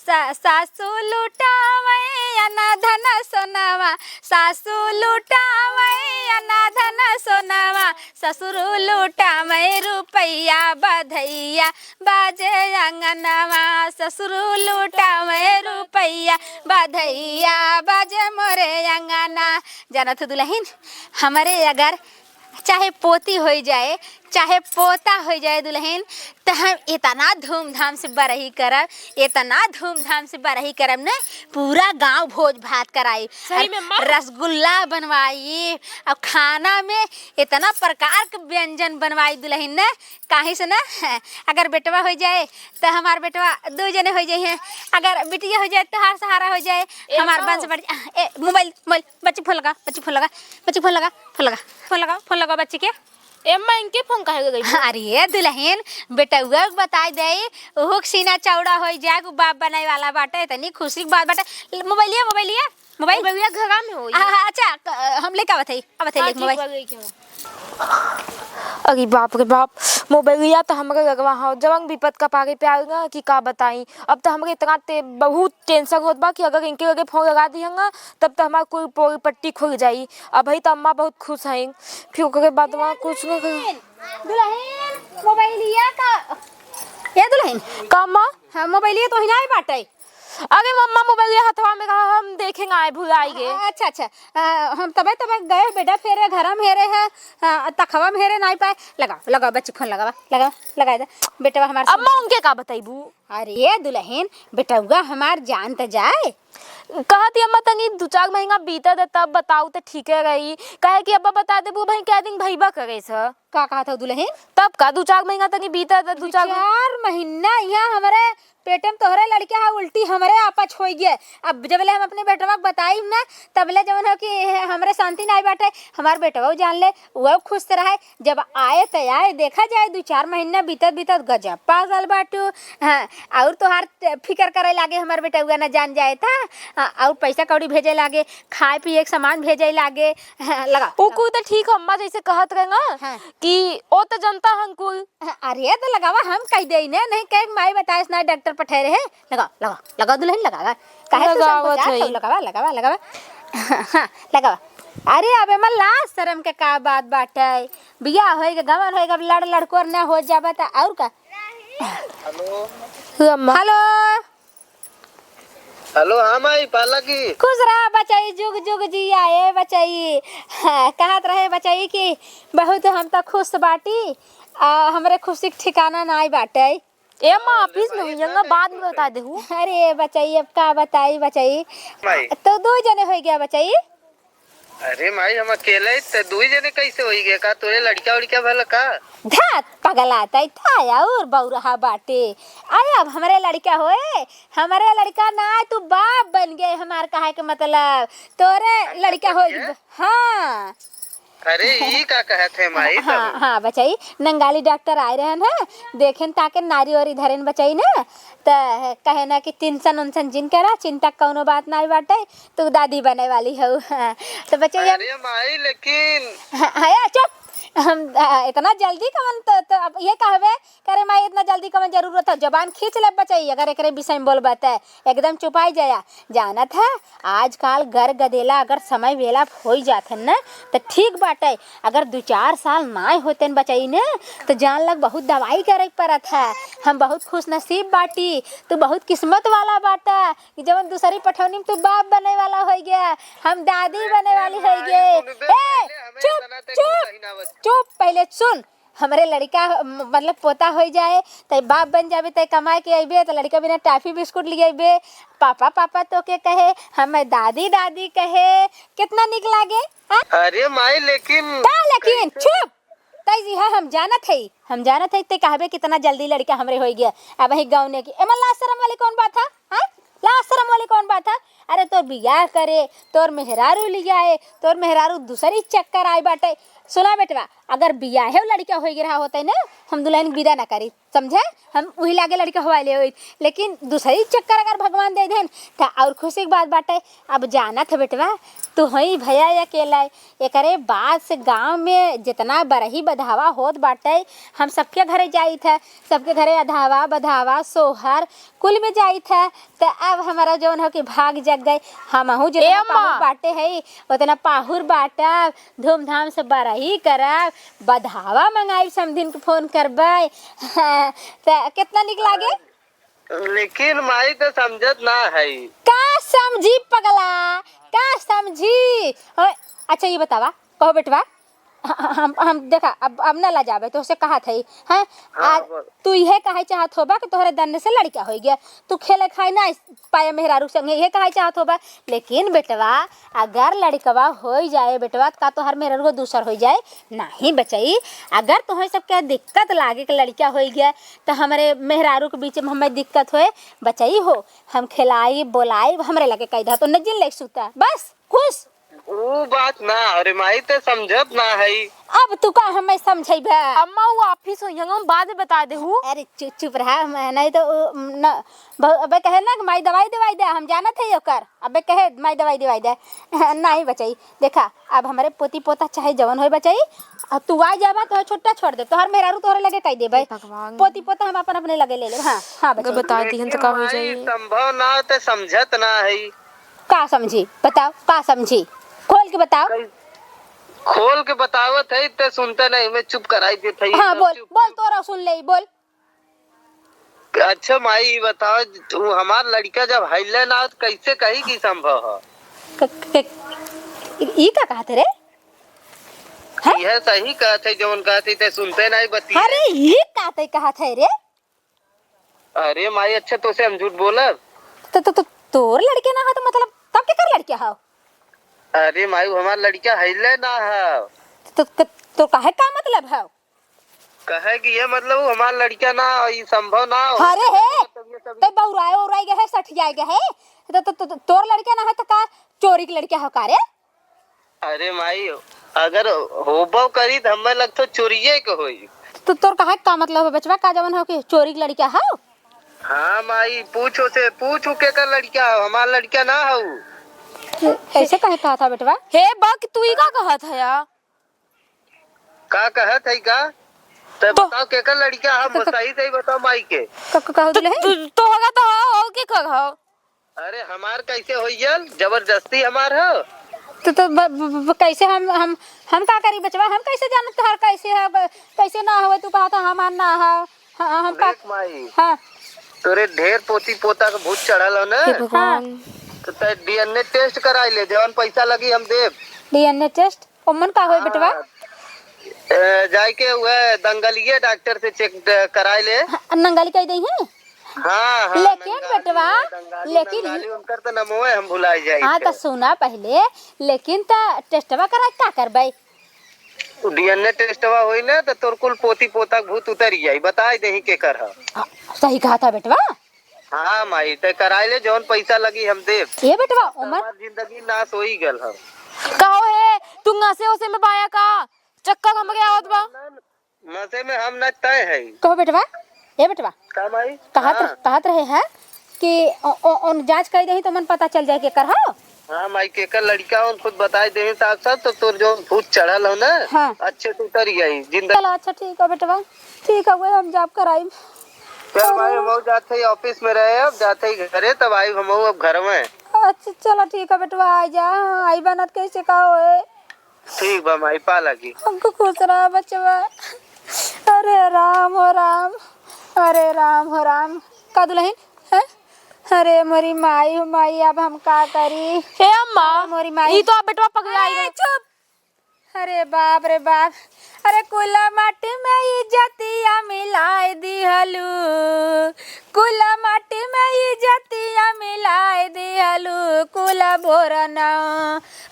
सासू लुटावे अनाधन सोनावा सासू लुटावे अनाधन सोनावा ससुर लुटावे रुपैया बधैया बाजे अंगनवा ससुर लुटावे रुपैया बधैया बाजे मोरे अंगना। जानत दुल्हन हमारे अगर चाहे पोती हो जाए चाहे पोता हो जाए दुल्हन तो हम इतना धूमधाम से बरही करब इतना धूमधाम से बरही करब ना पूरा गांव भोज भात कराई रसगुल्ला बनवाई और खाना में इतना प्रकार के व्यंजन बनवाई दुल्हन ने काहे से ना अगर बेटवा हो जाए तो हमार बेटवा 2 जने हो जाए अगर बिटिया हो जाए तो हार सहारा हो जाए हमार बंश बढ़ मोबाइल बच्चे फोन लगा बच्चे फोन लगा बच्चे फोन लगा फोन लगा फोन लगा फोन लगा बच्चे के एम्मा इनके फोन काहे गई? अरे दुल्हन बेटउआ के बताई दे ओहो के सीना चौड़ा हो जाए को बाप बनाए वाला बाटे तनी खुशी के बात बाटे। मोबाइल भैया घरा में होई। अच्छा हम लेके आवत है लेके मोबाइल। अरे बाप रे बाप, मोबाइलिया तो हमरे लगवा हो जवन विपत का पागे पे आएगा कि का बताई। अब तो हमरे इतना बहुत टेंशन होत बा कि अगर इनके लगे फोन लगा दिहंगा तब तो हमार कोई पोरी पट्टी खुल जाई। अब ही तो अम्मा बहुत खुश हैं, फिर ओकरे बाद वहाँ कुछ न दुल्हन मोबाइलिया का ये दुल्हन का माँ। हाँ मोबाइलिया तो हिनाई बाटे। अरे मम्मा मोबाइलिया हथवा में रहा, हम देखेंगे आए भुलाई गे। अच्छा हम तबे गए बेटा फेरे घर में हेरे है तखवा में हेरे नहीं पाए। लगा बच्चे फोन लगा दे बेटा हमारे। अम्मा उनके का बताइबू? अरे दुल्हन बेटउआ हमार जान त जाए कहती अम्मा तनी 2-4 महीना बीता दे तब बताऊ तो ठीक है रही। कहे कि अब्बा बता दे भाई क्या दिन भईबा करे स का कहा था दुल्हन? तब का 2-4 महीना तनी बीता दे। 2-4 महीना यहाँ हमारे पेटे में तोहरे लड़के हा उल्टी हमरे आपस हो गए। अब जबले हम अपने बेटवा को बताई ना तबले जवन है कि हमरे शांति नहीं बाटे। हमार बेटवा जान ले वो खुश रहे। जब आए तो आए देखा जाए 2-4 महीना बीतत गजब पागल बाटू। हाँ और तोहार फिक्र करे लागे हमार बेटवा ना जान जाए था। और पैसा कौड़ी भेजे लागे खाए पिए के सामान भेजे लागे। लगा वो तो ठीक अम्मा जैसे कहत रहे ना हाँ। कि ओ तो जनता हंकुल। अरे तो लगावा हम कह दे नहीं कह माई बताए ना डॉक्टर पठेरे है। लगा दुल्हन लगा काहे तू लगावा लगावा। अरे अबे मन लाज शर्म के का बात बाटे। बियाह होई के गमन होई के लड़कोर ना हो जाबा त और का। हेलो हाँ माई पाला की खुश रहा बचाई जुग जुग जी आए बचाई। कहत रहे बचाई कि बहुत हम तो खुश बाटी हमरे खुशी के ठिकाना नहीं बाटे। ए माँ ऑफिस में हुईंगा बाद में बता दे हूँ। अरे बचाई अब का बताई बचाई तो 2 जने हो गया बचाई। अरे माई हम अकेले तो 2 जने कैसे हो गए का तोरे लड़का उड़का भला का धात पगलाता था और बौरहा बाटे। आए अब हमारे लड़का होए हमारे लड़का ना तू बाप बन गए हमार कहे के मतलब तोरे लड़का हो। हाँ अरे ई का कहत है माई हाँ बचाई नंगाली डॉक्टर आए रहन है देखें ताके नारी और इधर बचाई ना तो कहे ना कि टेंशन उनसन जिन करा चिंता कौनो बात नहीं बाटे तू दादी बने वाली हो। तो बचाई अरे माई लेकिन चुप हम इतना जल्दी कमन तो अब ये कहबे करे माई इतना जल्दी कमन जरूरत है जबान खींच ले बचाई अगर एक विषय में बोल बात है एकदम चुपाई जाया जानत है। आजकल घर गदेला अगर समय वेला हो जाते ना तो ठीक बाटे। अगर 2-4 साल ना होते बचाई ने तो जान लग बहुत दवाई करे पड़त है। हम बहुत खुश नसीब बाटी तू बहुत किस्मत वाला बाटा कि जब दूसरी पठौनी में तू बाप बने वाला हो गया हम दादी बने वाली हो गए। चुप पहले सुन हमारे लड़का मतलब पोता हो जाए तो बाप बन जाबे तो कमाए के अबे तो लड़का बिना टाफी बिस्कुट ले अबे पापा तो के कहे हमें दादी कहे कितना निक लागे। अरे माई लेकिन चुप तई है हम जानत है ते कहबे कितना जल्दी लड़का हमरे हो गया। अब ही गाँव ने की एमन लाज शर्म वाली कौन बात है? लाज शर्म वाली कौन बात है? अरे तोर बियाह करे तोर मेहरारू लिया है तोर मेहरारू दूसरी चक्कर आए बाटे। सुना बेटवा अगर बियाह है लड़का हो रहा होता है ना हम दुल्हन विदा ना करी समझे हम वही लागे लड़का हुआ ले हुई लेकिन दूसरी चक्कर अगर भगवान दे देन तो और खुशी की बात बाटे। अब जाना था बेटवा तू हई भैया अकेला एकरे बाद से गांव में जितना बरही बधावा होत बाटे हम सबके घरे जाई था सबके घरे अधावा बधावा सोहर कुल में जाई था। तो अब हमारा जौन हो कि भाग जग गए हमहू जितना पाहुर बाटे है उतना पाहुर बाटा धूमधाम से बरही करब बधावा मंगाई समधिन के फोन करबै तो कितना निक लागे। लेकिन माई तो समझत ना है का समझी पगला का समझी। अच्छा ये बतावा कहो बेटवा हम देखा अब न ला जाबे तो उसे कहा थी हैं तू ये कहे चाहत होबा कि तोहरे दन्ने से लड़का हो गया तू खेले खाए ना पाया मेहरारू संगे ये कहे चाहत होबा। लेकिन बेटवा अगर लड़कवा हो जाए बेटवा का तोहर मेहरारू को दूसर हो जाए नहीं बचाई। अगर तुम्हें सबके दिक्कत लागे कि लड़का हो गया तो हमारे मेहरारू के बीच में हमें दिक्कत होए बचाई हो हम खिलाई बोलाई हमरे लगे कह तो नजिन ले सुता बस खुश वो बात ना अरे माई ते समझत ना है। अब तू का हमें समझेबे। अम्मा वो ऑफिस हो हम बाद में बता दे हूँ। अरे चुप चुप रहा, नहीं तो न अबे कहे ना कि माई दवाई दवाई दे, हम जाना थे ओकर। अबे कहे माई दवाई दवाई दे नहीं बचाई। देखा अब हमारे पोती पोता चाहे जवन होए बचाई, अब तू आ जाबा तो छुट्टा छोड़ दे, तोहर मेहरारू तोहरे लगे कह दे भाई भगवान। पोती पोता हम अपन अपने लगे ले ले। हाँ हाँ अगर बचाई। बता दी तो का हो जाए। संभव ना हो ते समझत ना है। का समझी बताओ, का समझी खोल के बताओ। खोल के बतावत है ते सुनते नहीं, मैं चुप कराई देत है। हाँ बोल बोल, तोरा सुन ले बोल। अच्छा माई बताओ, तू हमार लड़का जब हिले ना तो कैसे कही कि संभव है? ई का कहते रे? यह सही कहते जौन कहते ते सुनते नहीं बतिए। अरे ये कहते कहते रे? अरे माई अच्छा तो से हम झूठ बोलब? तो तोर लड़के ना हो तो मतलब तब के कर लड़के हो? अरे माई हमार लड़का हिले ना है। तो काहे का मतलब है? कहे कि ये मतलब वो हमार लड़का ना हो, ये संभव ना हो। अरे है तो बहुराए उराई गए है, सठियाई गए है तो तोर लड़के ना है तो का चोरी के लड़के हो का रे? अरे माई अगर होबो करी तो हमें लगता चोरिये के होई। तो तोर काहे का मतलब है बचवा, का जवन हो कि चोरी के लड़का हो? हाँ माई पूछो से पूछू के का लड़का हो, हमार लड़का ना हो। ऐसे कहे कहा था बेटवा? हे बक तू ही का कहत है यार? का कहत है का? तो बताओ के का लड़का हम सही सही बताओ माई के। कहू दिले है? तो होगा तो हो के कर हो। अरे हमार कैसे होइयल, जबरदस्ती हमार हो। तो कैसे हम का करी बचवा, हम कैसे जानत हर कैसे है कैसे ना होवे? तू कहा था हमार ना है हम का? देख माई हाँ तोरे ढेर पोती पोता का भूत चढ़ल हो ना, हे भगवान। तो ते डीएनए टेस्ट कराई ले, जवन पैसा लगी हम देब। डीएनए टेस्ट ओमन का होए बेटवा? जाए के वह दंगलिए डॉक्टर से चेक कराई ले। नंगाली कह दई है? हाँ हाँ लेकिन नंगाली बेटवा, है, दंगाली, लेकिन नंगाली उनकर तो नमो है, हम भुलाई जाए। हाँ तो सुना पहले, लेकिन तो टेस्टवा करा का करबै? डीएनए टेस्टवा होई ना तो तोर कुल पोती पोता के भूत उतर जाई, बताई देही के कर हा। सही कहा था बेटवा। हाँ माई ते कराई ले, जवन पैसा लगी हम देब। ये बेटवा उमर हमार जिंदगी नाश होई गल हम। कहो है तू नसे उसे में बाया का चक्कर हम गया होत बा। नशे में हम न तय है। कहो बेटवा, ये बेटवा का माई? कहत रहे हैं कि उन जांच कर दही तो मन पता चल जाए के कर हो। हाँ माई के का लड़का उन खुद बताई दे साथ साथ, तो तोर जो भूत चढ़ल हो ना हाँ। अच्छे से उतर गई जिंदगी। चलो अच्छा ठीक है बेटवा, ठीक है वो हम जॉब कराई। फिर माई हम जाते ही ऑफिस में रहे, अब जाते ही घरे, तब आई हम अब घर में। अच्छा चलो ठीक है बेटवा, आ जा। आई बनत कैसे का होए? ठीक बा माई, पा लगी। हमको खुश रहा बचवा। अरे राम हो राम, अरे राम हो राम। का दुल्हन है? अरे मोरी माई हो माई, अब हम का करी? हे अम्मा मोरी माई ई तो बेटवा पकड़ाई गई। चुप। अरे बाप रे बाप, अरे कुला माटी में इज्जतिया मिलाए दिहलू, कुला माटी में इज्जतिया मिलाए दिहलू। कुला बोरना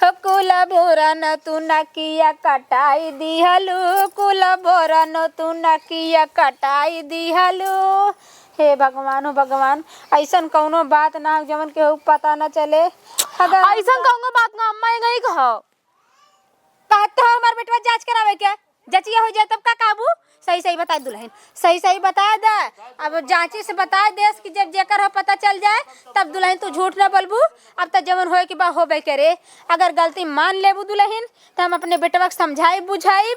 हो कुला बोरना तू नकिया कटाई दिहलू, कुला बोरना तू नकिया कटाई दिहलू। हे भगवान हो भगवान, ऐसन कौनो बात ना जमन के पता न चले। अगर ऐसा कहूँगा बात ना अम्मा ये नहीं कहो। कहते हो हमार बेटवा जांच करावे क्या? जचिया हो जाए तब का काबू? सही सही बता दुल्हन, सही सही बता दे। अब जांची से बता देस कि जब जेकर हो पता चल जाए तब दुल्हन तू झूठ ना बोलबू। अब तक जवन होए कि बा होबे करे। अगर गलती मान लेबू दुल्हन तो हम अपने बेटवा के समझाई बुझाई,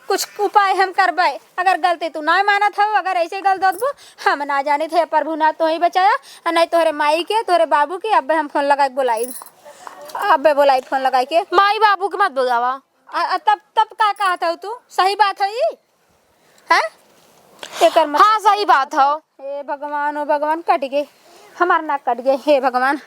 कुछ उपाय हम करबे। अगर गलती तू ना मानत हो, अगर ऐसे गलत दबू, हम ना जाने थे प्रभु ना तो ही बचाया, नहीं तोहरे माई के तोहरे बाबू के। अब हम फोन लगा के बुलाई, अब बुलाई फोन लगा के। माई बाबू के मत बुलावा। तब का कहता हो तू? सही बात है ये हैं? एकर मतलब हाँ सही बात हो। हे भगवान ओ भगवान, कट गए हमार नाक कट गए। हे भगवान,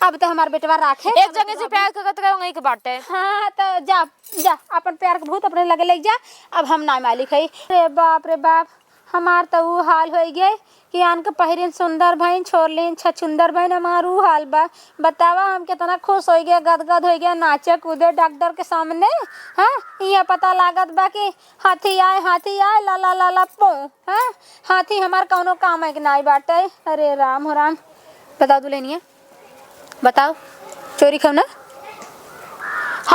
अब तो हमार बेटवा राखे एक जगह से प्यार करत रहो वहीं के बाटे। हाँ तो जा जा अपन प्यार के भूत अपने लगे लग जा। अब हम ना मालिक है। रे बाप रे बाप, हमार तो वो हाल हो गए कि आन के पहिरिन सुंदर भईन छोड़ लेन छछुंदर भईन। हमार वो हाल बा, बतावा हम कितना खुश हो गए, गदगद हो गए, नाचे कूदे डॉक्टर के सामने। हाँ ये पता लागत बा कि हाथी आए ला ला ला ला पो। हाँ हाथी हमार कौनो काम है कि नाई बाटे। अरे राम हो राम। बताओ दुल्हनिया बताओ, चोरी खो ना?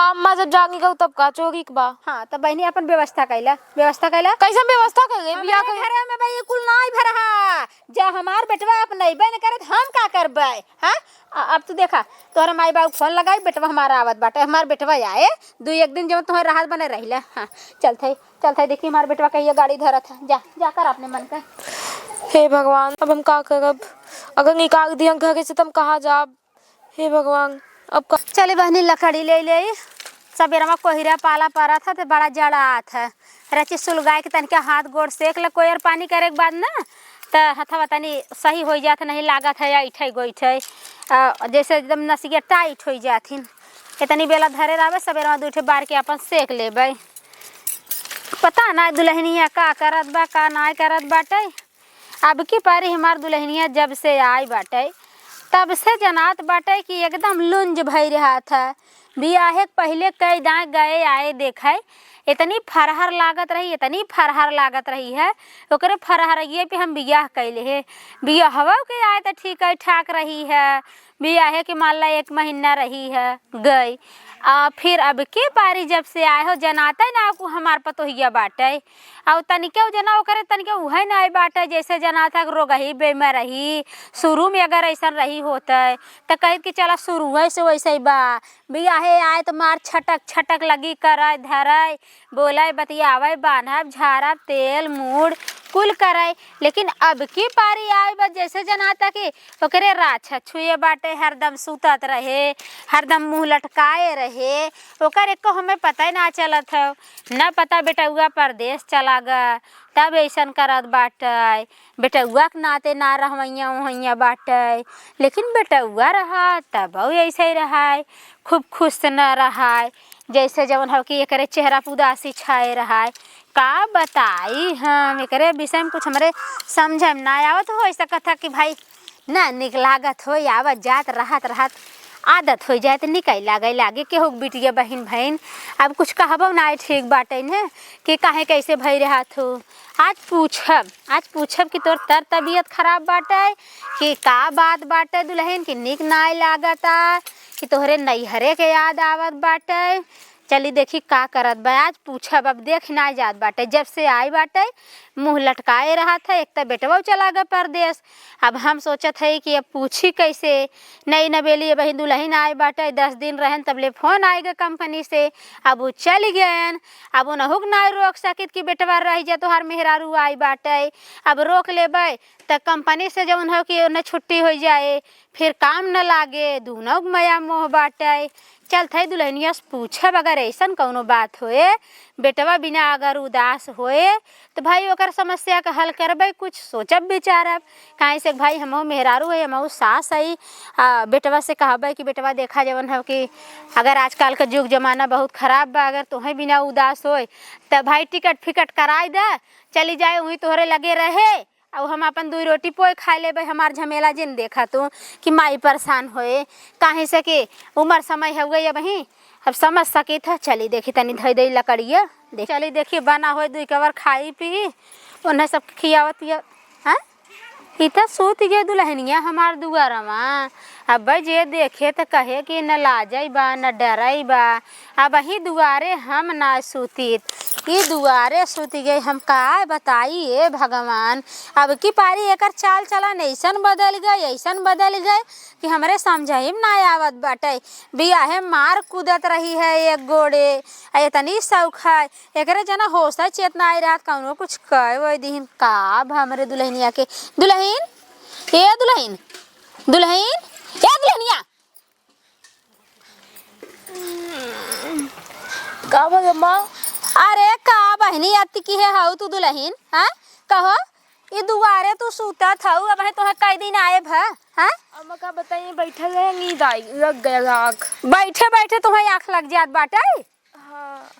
हाँ अम्मा जब जागी गऊ तब का चोरी के बा। हाँ तो बहनी अपन व्यवस्था कैला कैसे व्यवस्था कर गए बिया हमारे कर। घरे में भाई कुल नाई भरहा जब हमार बेटवा अपन नहीं बन करत हम का करबे। हाँ अब तू देखा तोहरा माई बाबू फोन लगाई बेटवा हमारा आवत बाटे हमार बेटवा आए दू एक दिन जो तुम्हें राहत बने रहिला। हाँ चलते देखी हमार बेटवा कहिए गाड़ी धरत है जा कर अपने मन का। हे भगवान अब हम का करब अगर निकाल दिया घर से तम कहाँ जाब। हे भगवान अब का। चले बहनी लकड़ी ले सबेरा में कोहिरा पाला पड़ा था तो बड़ा जड़ा आत है रची सुलगाए के तनिका हाथ गोड़ सेक ल कोयर पानी करे के बाद ना तो हथवा तनी सही हो जात नहीं लागत है या इठे गोइठे जैसे एकदम नसिया टाइट हो जाथिन इतनी बेला धरे रहे सबेरा में दूठे बार के अपन सेक लेबै। पता ना दुल्हनिया का करत बा का ना करत बाटे। अब की पारी हमार दुल्हनिया जब से आई बाटे तब से जनात बाटे कि एकदम लुंज भई रहा था। बियाहे पहले कई दाए गए आए देखे इतनी फरहर लागत रही है ओकरे फरहरिए पे हम बियाह कैले है। बियाहवा के आए तो ठीक है ठाक रही है बियाहे के मान ला 1 महीना रही है गई फिर अब के पारी जब से आए हो जनाता ना को हमार पतोहिया बाटे और तनिके जना ओकरे तनिके उहे ना बाटे जैसे जनाता रोगही बेमा रही शुरू में अगर ऐसा रही होता तो कह के चला शुरू से वैसे ही बा बियाहे आए तो मार छटक लगी करे धरे बोले बतियावे बांधब झाड़ब तेल मूड कुल करे। लेकिन अब की पारी आए बस जैसे जनाता कि ओकरे राछा छुए बाटे हरदम सुतत रहे हरदम मुंह लटकाए रहे ओकर एक हमें पता ही ना चलत है न पता बेटुआ परदेश चला गया तब ऐसन करत बाटे बेटुआ के नाते ना रहवैया वहैया बाटे। लेकिन बेटुआ रहा तब ऐसे ही रहा खूब खुश न रहा जैसे जवन हो कि एकरे चेहरा उदासी छाए रहा का बताई हम एकरे विषय में कुछ हमारे समझ में ना आवत हो ऐसा कथा कि भाई ना निक लागत हो आवत जात रहत आदत हो जाए तो निकल लागे के हो बिटिया बहन अब कुछ कहबो ना ठीक बाटे न कि काहे कैसे भई रहा हो। आज पूछब कि तोर तबीयत खराब बाटे कि का बात बाटे दुल्हन कि निक ना लागता कि तोहरे नैहरे के याद आवत बाटे। चली देखी का करत बा आज पूछब अब देख ना जात बाटे जब से आई बाटे मुंह लटकाए रहा था एक तो बेटवा चला गया परदेश। अब हम सोचत है कि अब पूछी कैसे नई नवेली बहन दुल्हन आए बाटे 10 दिन रहन तबले फोन आएगा कंपनी से अब वो चल गए अब उनहुक ना रोक सकित कि बेटवा रह जा तोहार मेहरारू आई बाटे अब रोक लेबै तो कंपनी से जौन हो कि उन्हें छुट्टी हो जाए फिर काम न लागे दूनों मया मोह बाटे। चलते दुल्हनिया से पूछब अगर ऐसन कौनो बात होए बेटवा बिना अगर उदास होए तो भाई ओकर समस्या का हल करबे कुछ सोचब विचारब काहे से भाई हमहू मेहरारू है हमहू सास है बेटवा से कहबे कि बेटवा देखा जवन है कि अगर आजकल का युग जमाना बहुत खराब बा अगर तोहें बिना उदास होए तो भाई टिकट फिकट कराई दे चली जाए वहीं तोहरे लगे रहे और हम अपन 2 रोटी पोए खा लेबै हमार झमेला जिन देखा तू कि माई परेशान होए काहे से कि उम्र समय हो गई वही अब समझ सकी था। चली देखी तनी धई दई लकड़िया देख चली देखी बना हो 2 कवर खाई पी उन्हें सब खियावत पिया। हाँ इतना सूत गए दुल्हनिया हमार दुआरवा अब जे देखे तो कहे कि न लाजई बा न डरई बा अब ही दुआरे हम ना सूतित ये दुआरे सूती गई हम का बताइए भगवान। अब की पारी एकर चाल चलन ऐसन बदल गए कि हमरे समझाइम ना आवत बाटे बियाहे मार कूदत रही है एक गोड़े इतनी शौक है एकरे जना होश चेतना आई रात कौनो कुछ कहे वो दिन का हमरे दुल्हनिया के दुल्हनिया का भगे माँ अरे का बहनी अति की है हाउ तू दुल्हन। हाँ कहो ये दुआरे तू सूता था अब है तो कई दिन आए भा। हाँ अम्मा का बताइए बैठल है नींद आई लग गया आँख बैठे तुम्हें आँख लग जात बाटे। हाँ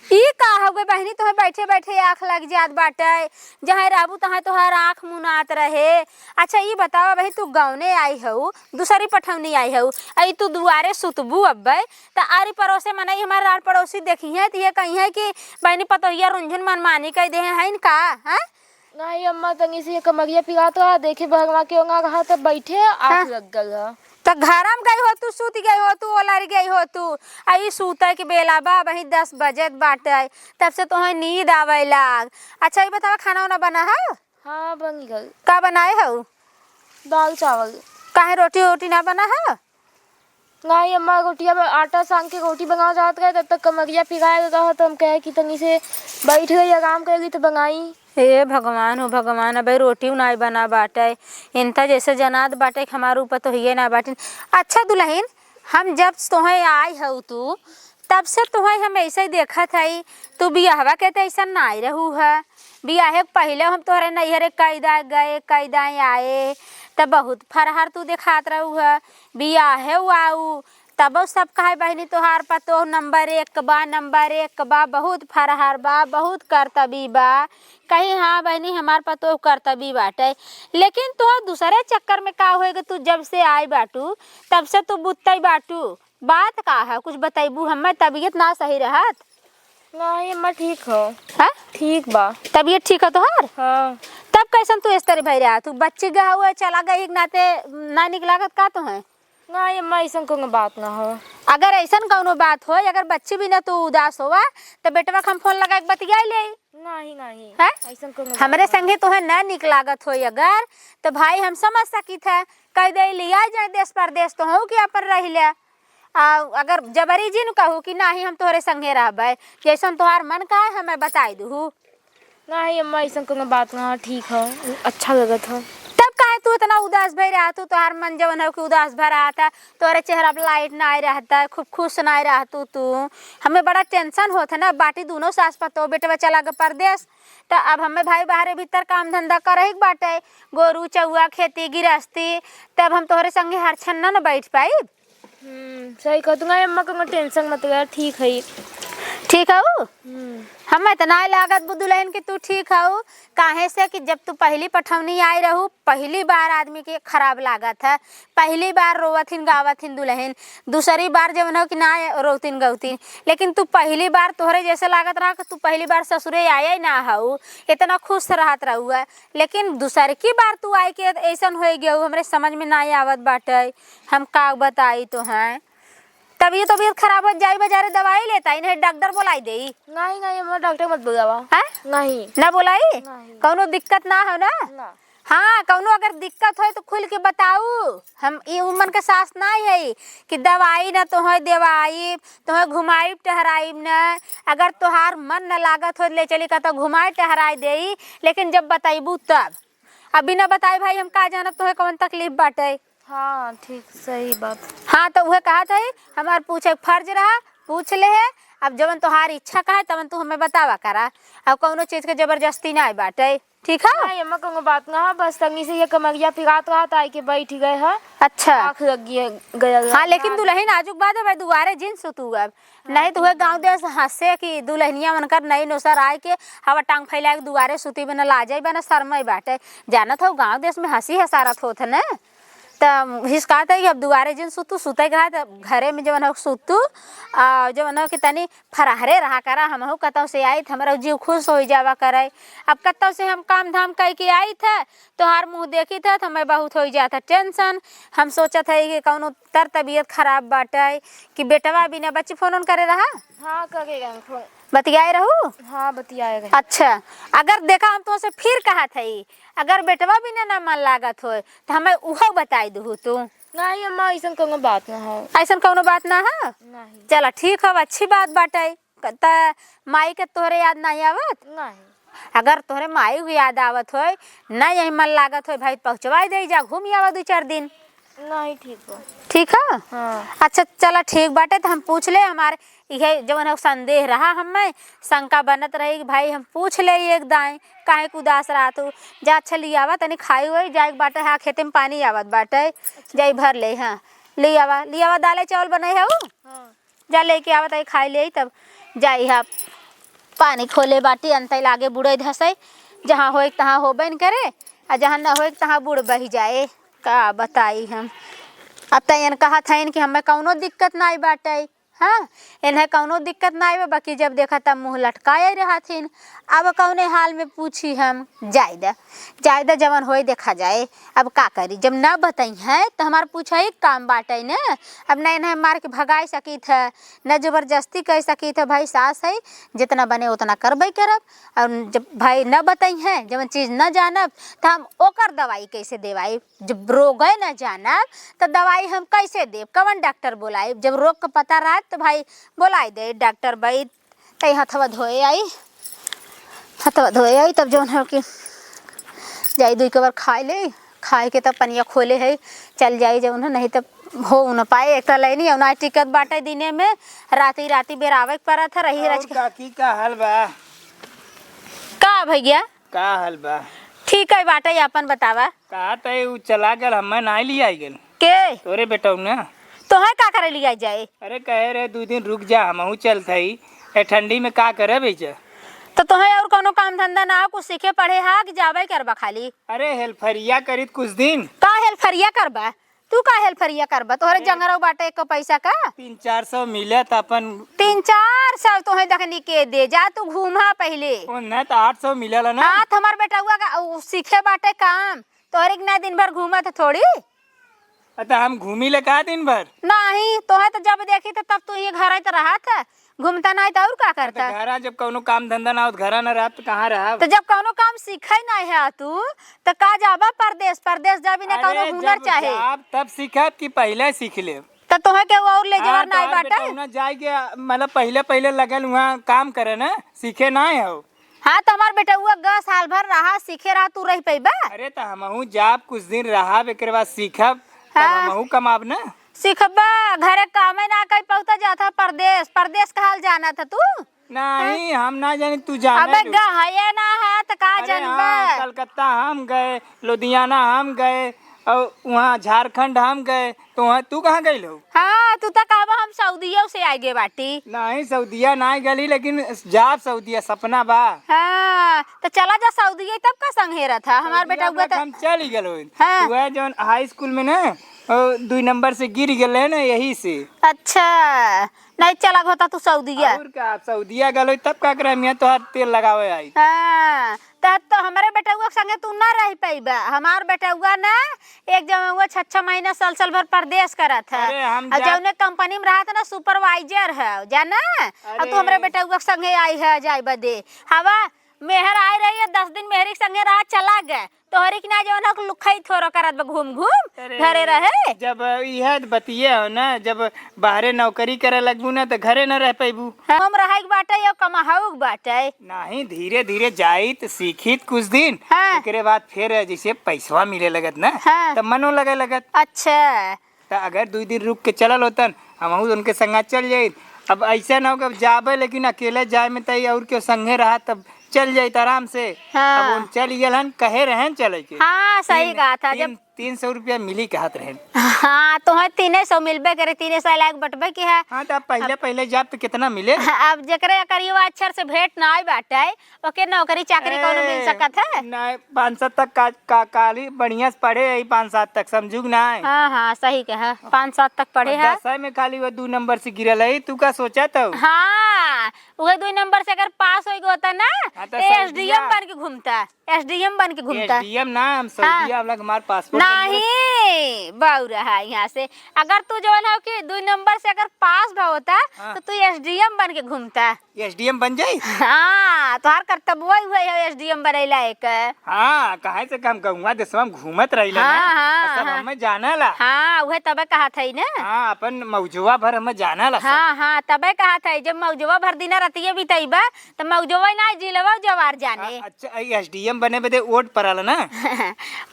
ये का हो गए बहनी तुम्हें बैठे आँख लग जात बाटे जहाँ रहबू तहाँ तोहर आँख मुनात रहे। अच्छा ये बताओ भाई तू गाँवने आई हो दूसरी पठौनी आई हो आई तू दुआरे सुतबू अब तो आरी पड़ोसे मनाई हमारे आर पड़ोसी देखी है तो ये कही है कि बहनी पतोहिया रुंझुन मनमानी कह दे है इनका। हाँ नहीं अम्मा तंगी से कमरिया पिघात रहा देखे भगवा के होगा कहा तब बैठे आँख लग गया। तो घरम गई हो तू, सूत गई हो तू, ओलर गई हो तू। आई सूते के बेला बा, वही 10 बजे बाटे, तब से तुम्हें नींद आवे लाग। अच्छा ये बतावा, खाना वाना बना है? हाँ बन गई। का बनाए हो? दाल चावल। काहे रोटी वोटी ना बना है? नहीं अम्मा, रोटिया आटा सान के रोटी बनाओ जात रहे, तब तक कमरिया पिघाया रहा, तो हम कहे कि तनी से बैठ गई आराम करेगी तो बनाई। हे भगवान हो भगवान, अब रोटी नहीं बना बाटे, इनता जैसे जनात बाटे कि हमारे ऊपर तो ये ना बाटे। अच्छा दुल्हन, हम जब तुम्हें आई हो तू, तब से तुम्हें हम ऐसे ही देखा था, तू बियाहवा के तो ऐसा ना आई रहू है। बियाहे पहले हम तोहरे नैहरे कैदा गए कैदा आए, तब बहुत फरहर तू दिखात रहू है। बियाहे आऊ तब सब कहे बहनी तोहार पतो नंबर 1 बा, नंबर 1 बा, बहुत फरहर बा, बहुत करतबी बा। कहीं हाँ बहनी हमार पतो करतबी बाटे, लेकिन तो दूसरे चक्कर में का होएगा, तू जब से आई बाटू तब से तू बुतई बाटू। बात का है कुछ बताइबू? हमें तबीयत ना सही रहत। नहीं अम्मा ठीक हो। हाँ ठीक बा। तबीयत ठीक है तोहार? हाँ। तब कैसन तू इस तरह भई रहा? तू बच्ची गा हुआ चला गई नाते ना निकलागत का तो है? नहीं अम्मा, ऐसा कोनो बात ना हो। अगर ऐसा कौनो बात हो, अगर बच्ची भी ना तू उदास होवा तो बेटवा हम फोन लगा के बतिया ले। नहीं नहीं है ऐसा कोनो हमरे संगे तो है ना निकलागत हो अगर, तो भाई हम समझ सकी थे कह दे लिया जाए देश परदेश तो हो कि अपन रह ले। अगर जबरी जी न कहू कि नहीं हम तोहरे संगे रहबे, जैसन तोहार मन का है हमें बताई दू। नहीं अम्मा, ऐसा कोनो बात ना हो, ठीक हो, अच्छा लगत हो। तब काहे तू इतना उदास भई रहा? तू तोहार मन जवन हो कि उदास भर रहा था, तोहरे चेहरा पर लाइट ना आई रहता, खूब खुश ना आई रहा तू। हमें बड़ा टेंशन होता ना, बाटी दोनों सास पतो बेटे चला गए परदेश, तो अब हमें भाई बाहर भीतर काम धंधा करे बाटे, गोरू चौआ खेती गृहस्थी, तब हम तोहरे संगे हर छन्ना न बैठ पाई। सही कह दूंगा अम्मा, कोनो टेंशन मत ले, ठीक है। ठीक है हम इतना लागत बुदुलहन कि तू ठीक हो। काहे से कि जब तू पहली पठौनी आई रहू, पहली बार आदमी के खराब लागत है, पहली बार रोवथिन गावथिन दुल्हन, दूसरी बार जब न हो कि ना रोवतिन गवतिन, लेकिन तू पहली बार तोहरे जैसे लागत रहा कि तू पहली बार ससुरे आया ना हो, इतना खुश रहत रहू है। लेकिन दूसरी की बार तू आई के ऐसा हो गया हमरे समझ में ना आवत बाटे, हम का बताई तो हैं। तबीयत खराब हो जाए बाजारे दवाई लेता ही नहीं, डॉक्टर बुलाई दे। नहीं नहीं अम्मा, डॉक्टर मत बुलावा। है नहीं ना बुलाई? नहीं। कौनो दिक्कत ना हो ना? हाँ कौनो अगर दिक्कत हो तो खुल के बताऊ। हम ये उम्र के सास नहीं है कि दवाई ना तो है देवाई, तुम्हें घुमाई टहराई न, अगर तोहार मन न लागत हो ले चली का तो घुमाई टहराई दे, लेकिन जब बताइबू तब। अभी ना बताई भाई हम का जानब तुम्हें कौन तकलीफ बाटे। हाँ ठीक, सही बात। हाँ तो वह कहा था हमार पूछे फर्ज रहा, पूछ ले है। अब जब तुम्हार इच्छा का है तब तू हमें बतावा करा, अब कौनो चीज के जबरदस्ती ना बाटे। ठीक है? नहीं अम्मा, कोनो बात ना है, बस तंगी से ये कमरिया पिघात रहा था, आई के बैठ गए है। अच्छा आँख लग गया। हाँ लेकिन दुल्हन आजुक बाद है दुआरे जिन सुतू अब नहीं तो वह गाँव देश हंसे कि दुल्हनिया मनकर नई नोसर आए के हवा टांग फैला के दुआरे सुती बना ला जाए बना शर्मा बाटे। जानत हो गाँव देश में हंसी हसारत होत है ना, तो हिसकात है कि अब दुआरे जिन सुतू सुते के तो घरे में जब सुतू जब कि तनी फराहरे रहा करा। हम हो कतौ से आई हमारा जीव खुश हो जावा करे। अब कतौ से हम काम धाम कह के आई थे तोहार मुँह देखी था तो हमें बहुत हो जाता टेंशन। हम सोचत है कि कौनो तर तबीयत खराब बाटे कि बेटवा बिना बच्चे फोन करे रहा। हाँ करेगा फोन, बतियाए रहू। हाँ बतियाएगा। अच्छा अगर देखा हम तो फिर कहा था अगर बेटवा भी ना मन लागत हो तो हमें उहो बताई दू तू। नहीं अम्मा, ऐसा कोनो बात ना है। ऐसा कोनो बात ना है? नहीं। चला ठीक है, अच्छी बात बाटे। माई के तोहरे याद नहीं आवत? नहीं। अगर तोहरे माई को याद आवत हो ना यही मन लागत हो भाई पहुँचवाई दे जा, घूम आवा 2-4 दिन। नहीं ठीक हो। ठीक है? हाँ। अच्छा चला ठीक बाटे, तो हम पूछ ले हमारे यह जवन संदेह रहा हमें शंका बनत रही कि भाई हम पूछ ले एक दाएं काहे को उदास रहा तू जा। अच्छा ले आवा तनी खाई हुई जाए बाटे। हाँ खेते में पानी आवत बाटे, जाई भर ले। हाँ ले आवा दाले चावल बने है हाँ। जा लेके आवा तई खाई ले, तब जाई हा पानी खोले बाटी अंत लागे बुढ़े धसे। जहाँ हो तहाँ होबे न करे और जहाँ न हो तहाँ बुढ़ बही जाए। का बताई हम अब तयन कहा था कि हमें कौनो दिक्कत ना बाटे। हाँ इन्हें कौनो दिक्कत ना आवे, बाकी जब देखा तब मुँह लटकाए रहथिन। अब कौने हाल में पूछी हम, जायदा जवन होए देखा जाए। अब का करी, जब ना बताई है तो हमार पूछा ही काम बाटे न। अब न इन्हें मार के भगाई सकी था, न जबरदस्ती कह सकी था भाई सास है जितना बने उतना करबे करब। और जब भाई न बताई है, जब चीज़ न जानब तो हम ओकर दवाई कैसे देवाई। जब रोग है न जानब तो दवाई हम कैसे देव, कवन डॉक्टर बुलाई। जब रोग का पता रहा तो भाई बुलाई दे डॉक्टर भाई। तई हथवा धोए आई तब जौन है कि जाई 2 बार खाए के तब पनिया खोले है चल जाई जौन है, नहीं तब हो न पाए। एक लाइनी ना टिकट बाटे दिने में, राती बेर आवे पड़ा था रही रच। काकी का हाल बा? का भैया का हाल बा? ठीक है बाटे, अपन बतावा। कहा तय उ चला गल, हमें ना लिया आई गल के तोरे बेटा ना। तो है का करे लिया जाए? अरे कहे रहे 2 दिन रुक जा, हमहू चलते ठंडी में का करे बेचा। तो तोहे और कोनो काम धंधा ना हो, कुछ सीखे पढ़े हा कि जावे करबा खाली? अरे हेल्फरिया करीत कुछ दिन। का हेल्फरिया करबा? तू का हेल्फरिया करबा? तोहरे जंगरौ बाटे एक पैसा का 300-400 मिलत अपन। 300-400 तोहे दखनी के दे जा, तू घूमा पहले। ओ न तो 800 मिलल ना। हाँ हमार बेटा हुआ का सीखे बाटे काम, तोहरे के ना दिन भर घूमत थोड़ी। तो हम घूमी ले का दिन भर? नहीं तोहे तो जब देखी तो तब तू ये घर तो रहा था, घूमता नहीं तो और का करता? घरा जब कौनो काम धंधा ना हो घरा ना रहा तो कहाँ रहा? तो जब कौनो काम सीखे नहीं है तू तो का जाबा परदेश जाबी ना कौनो हुनर चाहे तब सीखब कि पहले सीख ले। तो तोहे के और ले जवर नहीं बाटे। ना जाए के मतलब पहले लगल वहाँ काम करे ना, सीखे ना हो। हाँ तो हमार बेटा हुआ 10 साल भर रहा, सीखे रहा, तू रह पैबा? अरे तो हमहू जाब कुछ दिन रहा, एक बाद सीखब तब हाँ। हमहू कमाब ना। सीखबा घरे काम ना कहीं पहुँचा जाता परदेश का हाल जाना था तू? नहीं हम ना जानी, तू जाने। अबे गए ना है तो का अरे जानबा? हाँ, कलकत्ता हम गए, लुधियाना हम गए और वहाँ झारखंड हम गए। तो वहाँ तू कहाँ गई लो? हाँ तू तो कहबा हम सऊदीया से आगे बाटी। नहीं सऊदीया ना गली, लेकिन जाब सऊदीया सपना बा। हाँ तो चला जा सऊदीया, तब का संघेरा था हमार बेटा हुआ तो। हम चल गलो। हाँ। वह जो हाई स्कूल में ना 2 नंबर से गिर गए ना, यही से। अच्छा नहीं चला होता तू सऊदीया? और का सऊदीया गलो तब का करे, मियां तो तेल लगावे आई। हाँ तो हमारे बेटा हुआ संगे तू ना रह पाईबा। हमार बेटा हुआ ना एक जगह हुआ 6 महीना साल भर परदेश करा था। अरे हम और जौने कंपनी में रहा था ना सुपरवाइजर है जाना। और तू हमारे बेटा हुआ संगे आई है जाए बदे हवा मेहर आई रही है 10 दिन मेहरी संगे रहा चला गए। तोहरी के ना जौन लुखाई थोड़ा करत घूम घरे रहे। जब यह बतिये हो ना, जब बाहरे नौकरी करे लगबू ना तो घरे न रह पैबू। हम रहे बाटे या कमाऊ बाटे। नहीं धीरे धीरे जाइत सीखित कुछ दिन। हाँ। एकरे बाद फिर जैसे पैसवा मिले लगत ना। हाँ। तब मनो लगे लगत। अच्छा तो अगर 2 दिन रुक के चलल होतन हमहू उनके संगा चल जाये। अब ऐसा ना हो कि जाबे लेकिन अकेले जाए में तई और क्यों संगे रहा तब चल जाये आराम से। हाँ। अब उन चल गए कहे रहन चले के। हाँ सही कहा था। जब 300 रुपया मिली कहत रहन। हाँ तो है 300 मिलबे करे, 300 लाख बटबे के है। हाँ तो पहले जाब तो कितना मिले? अब जकरे करियो अक्षर से भेंट ना आई बाटे ओके नौकरी चाकरी कोनो मिल सकत है? नहीं 5-7 तक का काली बढ़िया से पढ़े 5-7 तक समझूग ना है। हाँ सही कहा 5-7 तक पढ़े है। 10 में खाली वो 2 नंबर से गिरल है। तू का सोचा तो? हाँ वो 2 नंबर से अगर पास हो होता ना हाँ, तो एसडीएम बन के घूमता। एसडीएम ना हम सऊदीया वाला हमारे पासपोर्ट नहीं बहु रहा यहाँ से। अगर तू जो है कि 2 नंबर से अगर पास भा होता तो तू एसडीएम बन के घूमता। एसडीएम बन जाई। हाँ तोहार कर्तव्य हुआ है एसडीएम बनैला एक। हाँ कहे से हम गौवा देशवा में घूमत रही हाँ, ना। हाँ, सब हाँ। हमें जाना ला। हाँ वह तबे कहा था ना। हाँ अपन मौजवा भर हमें जाना ला। हाँ तबे कहा था जब मौजवा भर दिन रतिये बितैबा तो मौजवा ना जिलवा जवार जाने। अच्छा एसडीएम बने बदे वोट पड़ाला ना।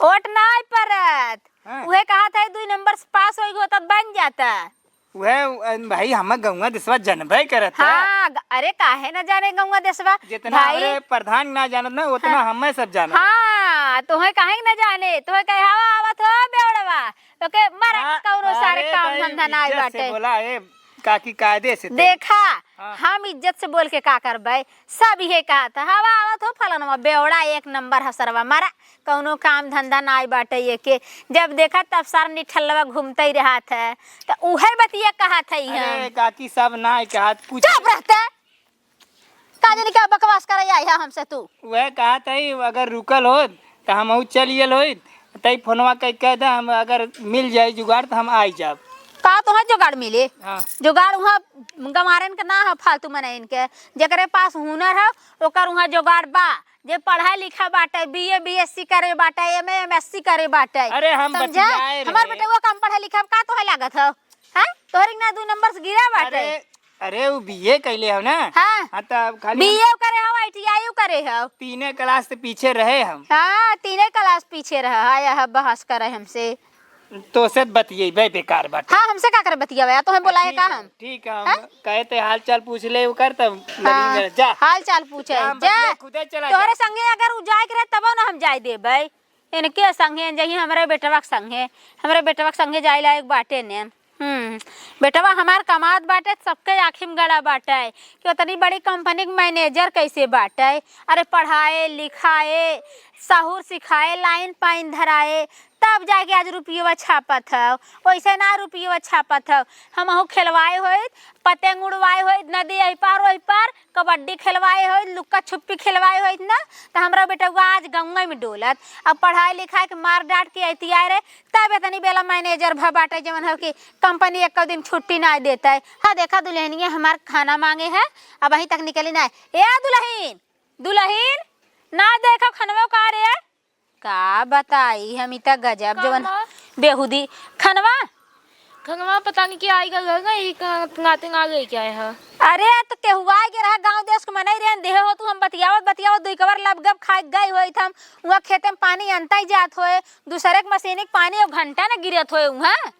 वोट नहीं परत। हाँ। वह कहा था 2 नंबर से पास हो तब बन जाता। वह भाई हमें गौवा देशवा जनबे करत है। हाँ अरे काहे न जाने गंगा देशवा जितना भाई। हमारे प्रधान ना जानत ना उतना हमें सब जानत। हाँ तुम्हें काहे न जाने, तुम्हें कहे हवा आवत हो बेवड़वा तो मर कौनो सारे काम धंधा ना आई बाटे। बोला ए काकी कायदे से तो। देखा हम इज्जत से बोल के का करबै। सब ये कहा था हवा आवत हो फलनवा बेवड़ा एक नंबर हसरवा मारा कौनो काम धंधा नाई बाटे ये के जब देखा तब सार निठल्लवा घूमते ही रहा था तो उहे बतिया कहा था अरे काकी सब ना कहा पूछ चुप रहते का जाने क्या बकवास करे आई है हमसे तू। वह कहा था अगर रुकल हो तो हम चलिए हो तई फोनवा कह दे हम अगर मिल जाए जुगाड़ तो हम आई जाब का तो है जुगाड़ मिले। हाँ जुगाड़ वहाँ गमारन के ना है फालतू मने इनके जकरे पास हुनर है ओकर वहाँ जुगाड़ बा जे पढ़ा लिखा बाटे बीए बीएससी करे बाटे एमए एमएससी करे बाटे। अरे हम समझा बतियाए हमार रहे। बेटे वो कम पढ़ा लिखा का तो है लागत है हैं तोहरी ना 2 नंबर से गिरा बाटे। अरे अरे वो बीए कैले हो ना हाँ हाँ तो खाली बीए करे हो आईटीआई करे हो 3 क्लास से पीछे रहे हम हाँ 3 क्लास पीछे रहा आया है बहस करे हमसे। तो से बतिये बेकार बात हाँ हमसे का करे बतिया तो हम बोला है का हम ठीक है हम कहते हाल चाल पूछ ले वो कर तब लगी मेरा जा हाल चाल पूछे जा, हम जा बतिया खुदे चला जा। तोहरे संगे अगर उ जाए के रहे तब ना हम जाए देबै इनके संगे जही हमरे बेटवा के संगे जाए लायक बाटे ने। बेटवा हमार कमात बाटे सबके आँखी में गड़ा बाटे कि उतनी बड़ी कंपनी के मैनेजर कैसे बाटे। अरे पढ़ाए लिखाए साहुर सिखाए लाइन पाइन धराए तब जाके आज रुपये छापत है वैसे ना रुपये छापत है। हम खेलवाए हो पतंग उड़वाए हो नदी आई पार कबड्डी खेलवाए हो लुक्का छुपी खेलवाए हो ना तो हमारा बेटा आज गंगा में डोलत अब पढ़ाई लिखाई के मार डांट के अतिया रहे तब इतनी बेला मैनेजर भ बाटे जवन हो कि कंपनी एक दिन छुट्टी ना देता है। हाँ देखा दुल्हनिया हमार खाना मांगे है अब वहीं तक निकली ना ए दुल्हन ना देखा खनवा का रे का बताई हम इतना गजब जवन बेहुदी खनवा खंगवा पता नहीं क्या आएगा गई नाते आ गई क्या है। अरे तो केहुआ के रहा गांव देश के मनई रे देह हो तू हम बतियावत 2 कवर लबगब खा गई होई थम वहां खेते में पानी अंता ही जात होए दूसरे के मशीनिक पानी 1 घंटा ना गिरत होए वहां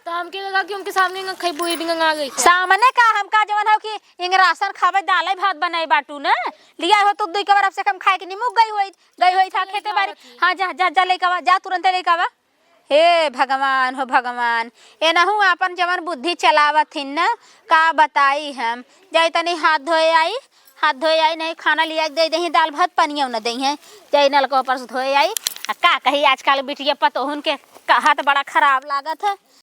तो हमके लगा कि उनके सामने न खई बुई बिंग आ गई सामने का हमका जवन हो कि इंग राशन खावे दाल भात बनाई बाटू ना लिया हो तो 2 कवर अब से कम खाए के निमुक गई होई था खेते बाड़ी। हां जा जा जा लेके आवा जा तुरंत लेके आवा। हे भगवान हो भगवान एनहू अपन जवन बुद्धि चलावत हिन न का बताई हम जाई तनी हाथ धोए आई नहीं खाना लिया दे दही दाल भात पनिया न दही है जाई नलका पर से धोए आई का कही आजकल बिटिया पतोहन के हाथ बड़ा खराब लागत है।